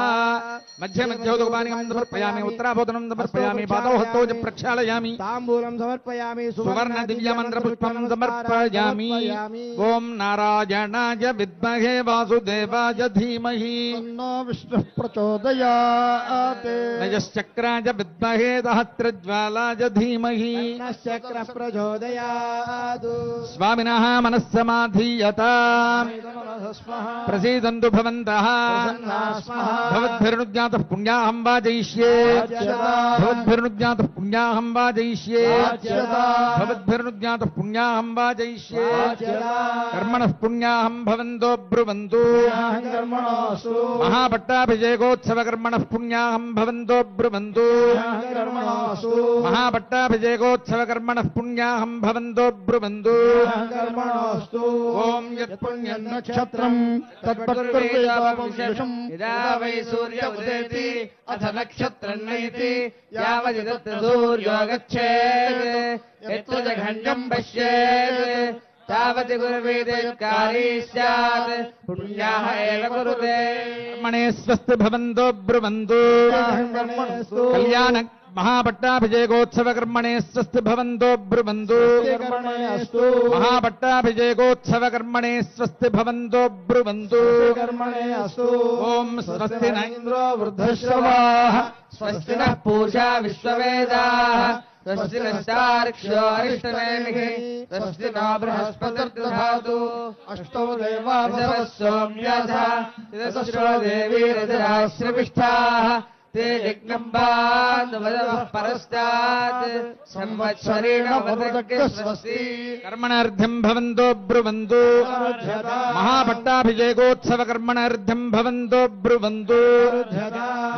మధ్య మధ్యోదకపానికం సమర్పయామి. ఉత్తరాభోదనం సమర్పయామి. పాదౌ హస్తౌ చ ప్రక్షాళయామి. తాంబూలం సమర్పయామి. సువర్ణ దివ్యమంత్ర పుష్పం సమర్పయామి. ఓం నారాయణాయ విద్మహే వాసుదేవాయ ధీమహి విష్ణు ప్రచోదయాత్. నయశ్చక్రాయ విద్మహే సహస్రజ్వాలాయ ధీమహి చక్ర ప్రచోదయాత్. స్వామినః మనస్సమాధీయతాం. ప్రసీదంతు భవంతః. భవద్భిర్నుజ్ఞాతః పుణ్యాహం వాజయిష్యే. భవద్భిర్నుజ్ఞాతః పుణ్యాహం వాజయిష్యే. భవద్భిర్నుజ్ఞాతః పుణ్యాహం వాజయిష్యే. కర్మణః పుణ్యాహం భవంతో బ్రువంతు. మహాపట్టాభిషేకోత్సవ కర్మణః పుణ్యాహం భవంతో బ్రువంతు. మహాపట్టాభిషేకోత్సవ కర్మణః పుణ్యాహం భవంతో బ్రువంతు. ఓం యత్పుణ్యం నక్షత్రం తద్భక్తుర్వేదావం యదా వై సూర్య ఉదేతి అథ నక్షత్రం నైతి యావదిదత్ర సూర్యో గచ్ఛేత్ యత్ర జఘండం పశ్యేత్ తావతి గురువేదకారీ స్యాత్ పుణ్యాః ఏవ కురుతే. కర్మణే స్వస్తి భవంతో బ్రువంతు. కళ్యాణ మహాపట్టాభిషేకోత్సవ కర్మణే స్వస్తి భవంతో బ్రువంతు. మహాపట్టాభిషేకోత్సవ కర్మణే స్వస్తి భవంతో బ్రువంతు. ఓం స్వస్తి న ఇంద్రో వృద్ధశ్రవాః. స్వస్తి నః పూషా విశ్వవేదాః. స్వస్తి నష్టార్క్ష్యో అరిష్టనేమిః. స్వస్తి నో బృహస్పతిర్దధాతు. అష్టౌ దేవः సోమ్యాసః తిదశ్రో దేవీరజరాశ్రవిష్ఠాః. ते यज्ञं बान्धवः परस्तात् संवत्सरेण वदग्रस्वस्ति. कर्मणार्थं भवन्तो ब्रुवन्तु. महापट्टाभिषेकोत्सव कर्मणार्थं भवन्तो ब्रुवन्तु.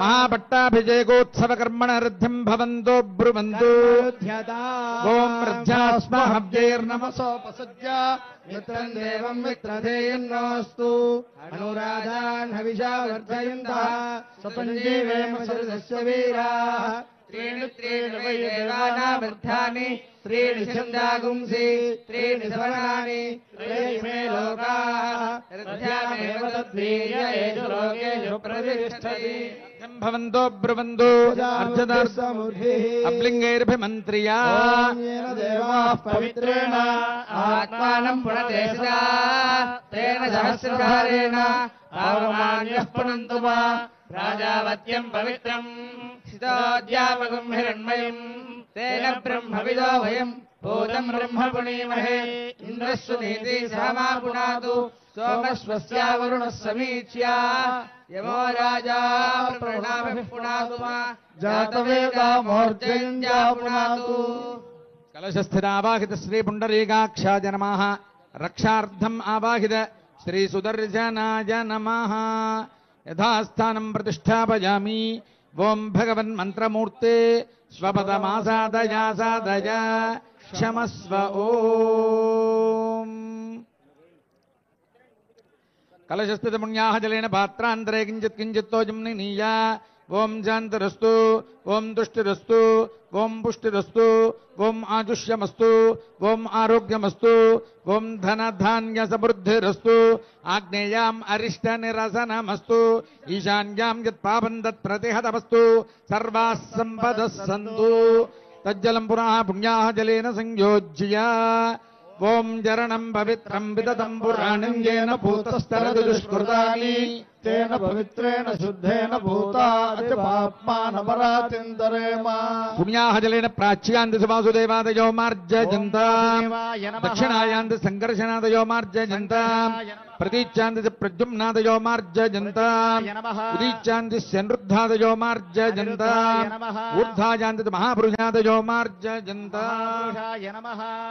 महापट्टाभिषेकोत्सव कर्मणार्थं भवन्तो ब्रुवन्तु. ओम रज्जास्महव्यैर्नमसोपसज्ज मित्रं देवं मित्रधेयन्नोऽस्तु. अनुराधान् हविषा वर्धयन्तः सपञ्जीवेम सदस्य वीराः. त्रीणि त्रीणि वै देवानामर्थानि त्रीणि छन्दागुंसि त्रीणि सवनानि त्रयीमे लोकाः रथ्यामेव तद्वीर्य एषु लोकेषु प्रतिष्ठति. भवन्तो ब्रुवन्तु. अब्लिङ्गैर्भिमन्त्र्या देवाः पवित्रेण आत्मानं पुनते सदा तेन सहस्रधारेण आवमान्यः पुनन्तु मा राजावत्यं पवित्रम् सितोऽध्यापकं हिरण्मयम् तेन ब्रह्मविदो वयम् भूतं ब्रह्म पुनीमहे. इन्द्रस्व नीति सहमा पुनातु सोमस्वस्या वरुणः समीच्या यमो राजा प्रणामभिः पुनातु मा जातवेदामोर्जयन्त्या पुनातु. कलशस्थिरावाहित श्री पुण्डरीकाक्षाय नमः. रक्षार्थम् आवाहित श्री सुदर्शनाय नमः. यथास्थानं प्रतिष्ठापयामि. ओम भगवन् मंत्रमूर्ते स्वपदमासादया सादय क्षमस्व. ओम कलशस्थित पुण्याः जलेन पात्रान्तरे किञ्चित् किञ्चित्तोजं निनीय. ओम शान्तिरस्तु. ओम तुष्टिरस्तु. ओम पुष्टिरस्तु. ओम आजुष्यमस्तु. ओम आरोग्यमस्तु. ओम धनधान्य समृद्धिरस्तु. आग्नेयाम् अरिष्ट निरसनमस्तु. ईशान्यां यत् पापं तत् प्रतिहतमस्तु. सर्वाः सम्पदः सन्तु. తజ్జలం పునః పుణ్యాః జలేన సంయోజ్య ఓం చరణం పవిత్రం విదతం పురాణం येन భూతస్తరదు దుష్కృతాని తేన పవిత్రేణ శుద్ధేన భూతాది పాప్మానపరాతింతరేమ. పుణ్యాః జలేన ప్రాచ్యాంతి వాసుదేవాదయో మార్జయంత దక్షిణాయాంతి సంకర్షణాదయో మార్జయంత ప్రతీచ్యాంతి ప్రద్యుమ్నాదయో మార్జయంత ఉదీచ్యాంతి శనృద్ధాదయో మార్జయంత ఊర్ధ్వాయాంతి మహాపురుషాదయో మార్జయంత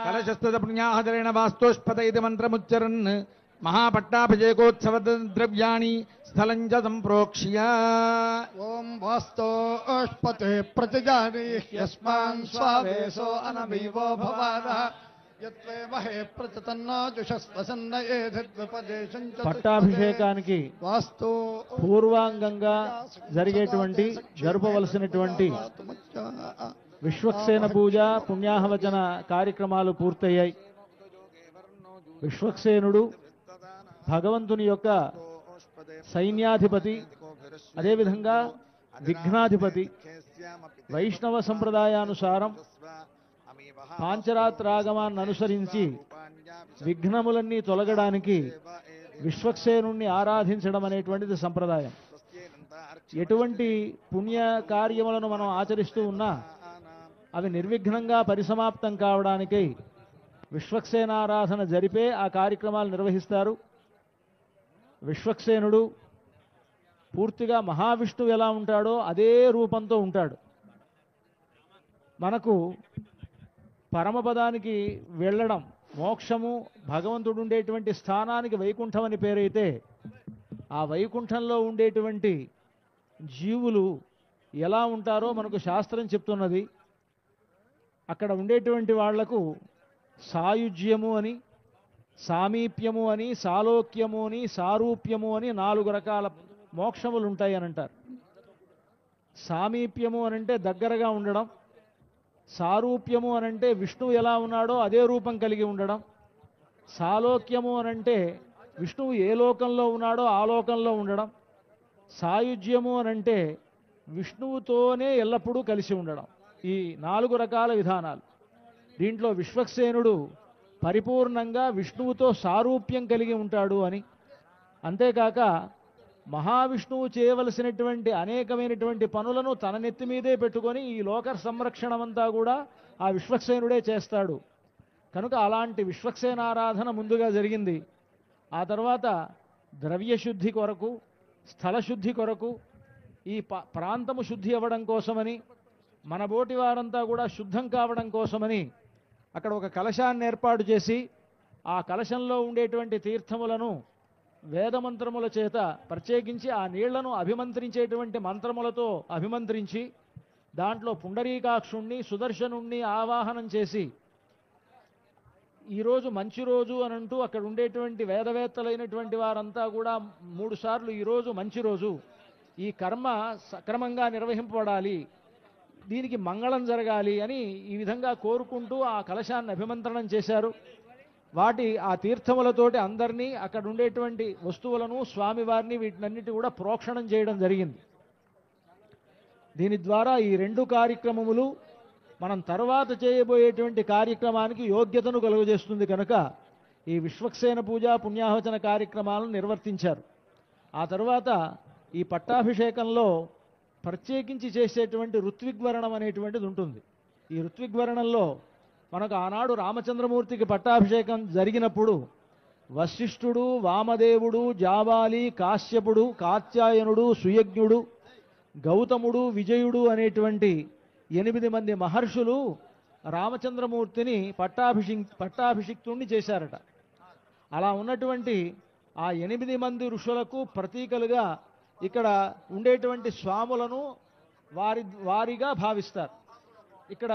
కలశస్తద పుణ్యాః జలేన వాస్తోష్పద ఇది మంత్రముచ్చరన్ మహాపట్టాభిషేకోత్సవ ద్రవ్యాణి స్థలం చ సంప్రోక్ష్య ఓం వాస్తోష్పతే ప్రతిజానీహ్యస్మాన్ స్వావేశో అనమీవో భవానః యత్వేమహే ప్రతితన్నాజుషస్వసన్న ఏధిద్విపదేశం చ పట్టాభిషేకానికి వాస్తో పూర్వాంగంగా జరిగేటువంటి జరపవలసినటువంటి విశ్వక్సేన పూజ పుణ్యాహవచన కార్యక్రమాలు పూర్తయ్యాయి. విశ్వక్సేనుడు భగవంతుని యొక్క సైన్యాధిపతి, అదేవిధంగా విఘ్నాధిపతి. వైష్ణవ సంప్రదాయానుసారం పాంచరాత్రాగమాన్ని అనుసరించి విఘ్నములన్నీ తొలగడానికి విశ్వక్సేనుణ్ణి ఆరాధించడం అనేటువంటిది సంప్రదాయం. ఎటువంటి పుణ్య కార్యములను మనం ఆచరిస్తూ ఉన్నా అవి నిర్విఘ్నంగా పరిసమాప్తం కావడానికై విశ్వక్సేనారాధన జరిపే ఆ కార్యక్రమాలు నిర్వహిస్తారు. విశ్వక్సేనుడు పూర్తిగా మహావిష్ణువు ఎలా ఉంటాడో అదే రూపంతో ఉంటాడు. మనకు పరమపదానికి వెళ్ళడం, మోక్షము, భగవంతుడు ఉండేటువంటి స్థానానికి వైకుంఠం అని పేరైతే ఆ వైకుంఠంలో ఉండేటువంటి జీవులు ఎలా ఉంటారో మనకు శాస్త్రం చెప్తున్నది. అక్కడ ఉండేటువంటి వాళ్లకు సాయుజ్యము అని, సామీప్యము అని, సాలోక్యము అని, సారూప్యము అని 4 రకాల మోక్షములు ఉంటాయి అని అంటారు. సామీప్యము అనంటే దగ్గరగా ఉండడం, సారూప్యము అనంటే విష్ణువు ఎలా ఉన్నాడో అదే రూపం కలిగి ఉండడం, సాలోక్యము అనంటే విష్ణువు ఏ లోకంలో ఉన్నాడో ఆ లోకంలో ఉండడం, సాయుజ్యము అనంటే విష్ణువుతోనే ఎల్లప్పుడూ కలిసి ఉండడం. ఈ 4 రకాల విధానాలు. దీంట్లో విశ్వక్సేనుడు పరిపూర్ణంగా విష్ణువుతో సారూప్యం కలిగి ఉంటాడు అని, అంతేకాక మహావిష్ణువు చేయవలసినటువంటి అనేకమైనటువంటి పనులను తన నెత్తి మీదే పెట్టుకొని ఈ లోక సంరక్షణమంతా కూడా ఆ విశ్వక్సేనుడే చేస్తాడు. కనుక అలాంటి విశ్వక్సేనారాధన ముందుగా జరిగింది. ఆ తర్వాత ద్రవ్యశుద్ధి కొరకు, స్థలశుద్ధి కొరకు, ఈ ప్రాంతము శుద్ధి అవ్వడం కోసమని, మన బోటి వారంతా కూడా శుద్ధం కావడం కోసమని అక్కడ ఒక కలశాన్ని ఏర్పాటు చేసి ఆ కలశంలో ఉండేటువంటి తీర్థములను వేదమంత్రముల చేత ప్రత్యేకించి ఆ నీళ్లను అభిమంత్రించేటువంటి మంత్రములతో అభిమంత్రించి దాంట్లో పుండరీకాక్షుణ్ణి, సుదర్శనుణ్ణి ఆవాహనం చేసి ఈరోజు మంచి రోజు అనంటూ అక్కడ ఉండేటువంటి వేదవేత్తలైనటువంటి వారంతా కూడా 3 సార్లు ఈరోజు మంచి రోజు, ఈ కర్మ సక్రమంగా నిర్వహింపబడాలి, దీనికి మంగళం జరగాలి అని ఈ విధంగా కోరుకుంటూ ఆ కలశాన్ని అభిమంత్రణం చేశారు. ఆ తీర్థములతోటి అందరినీ అక్కడ ఉండేటువంటి వస్తువులను, స్వామివారిని, వీటినన్నిటి కూడా ప్రోక్షణం చేయడం జరిగింది. దీని ద్వారా ఈ 2 కార్యక్రమములు మనం తర్వాత చేయబోయేటువంటి కార్యక్రమానికి యోగ్యతను కలుగజేస్తుంది. కనుక ఈ విశ్వక్సేన పూజ పుణ్యాహవచన కార్యక్రమాలను నిర్వర్తించారు. ఆ తర్వాత ఈ పట్టాభిషేకంలో ప్రత్యేకించి చేసేటువంటి ఋత్విగ్వరణం అనేటువంటిది ఉంటుంది. ఈ ఋత్విగ్వరణంలో మనకు ఆనాడు రామచంద్రమూర్తికి పట్టాభిషేకం జరిగినప్పుడు వశిష్ఠుడు, వామదేవుడు, జాబాలి, కాశ్యపుడు, కాత్యాయనుడు, సుయజ్ఞుడు, గౌతముడు, విజయుడు అనేటువంటి 8 మంది మహర్షులు రామచంద్రమూర్తిని పట్టాభిషిక్తుణ్ణి చేశారట. అలా ఉన్నటువంటి ఆ 8 మంది ఋషులకు ప్రతీకలుగా ఇక్కడ ఉండేటువంటి స్వాములను వారిగా భావిస్తారు. ఇక్కడ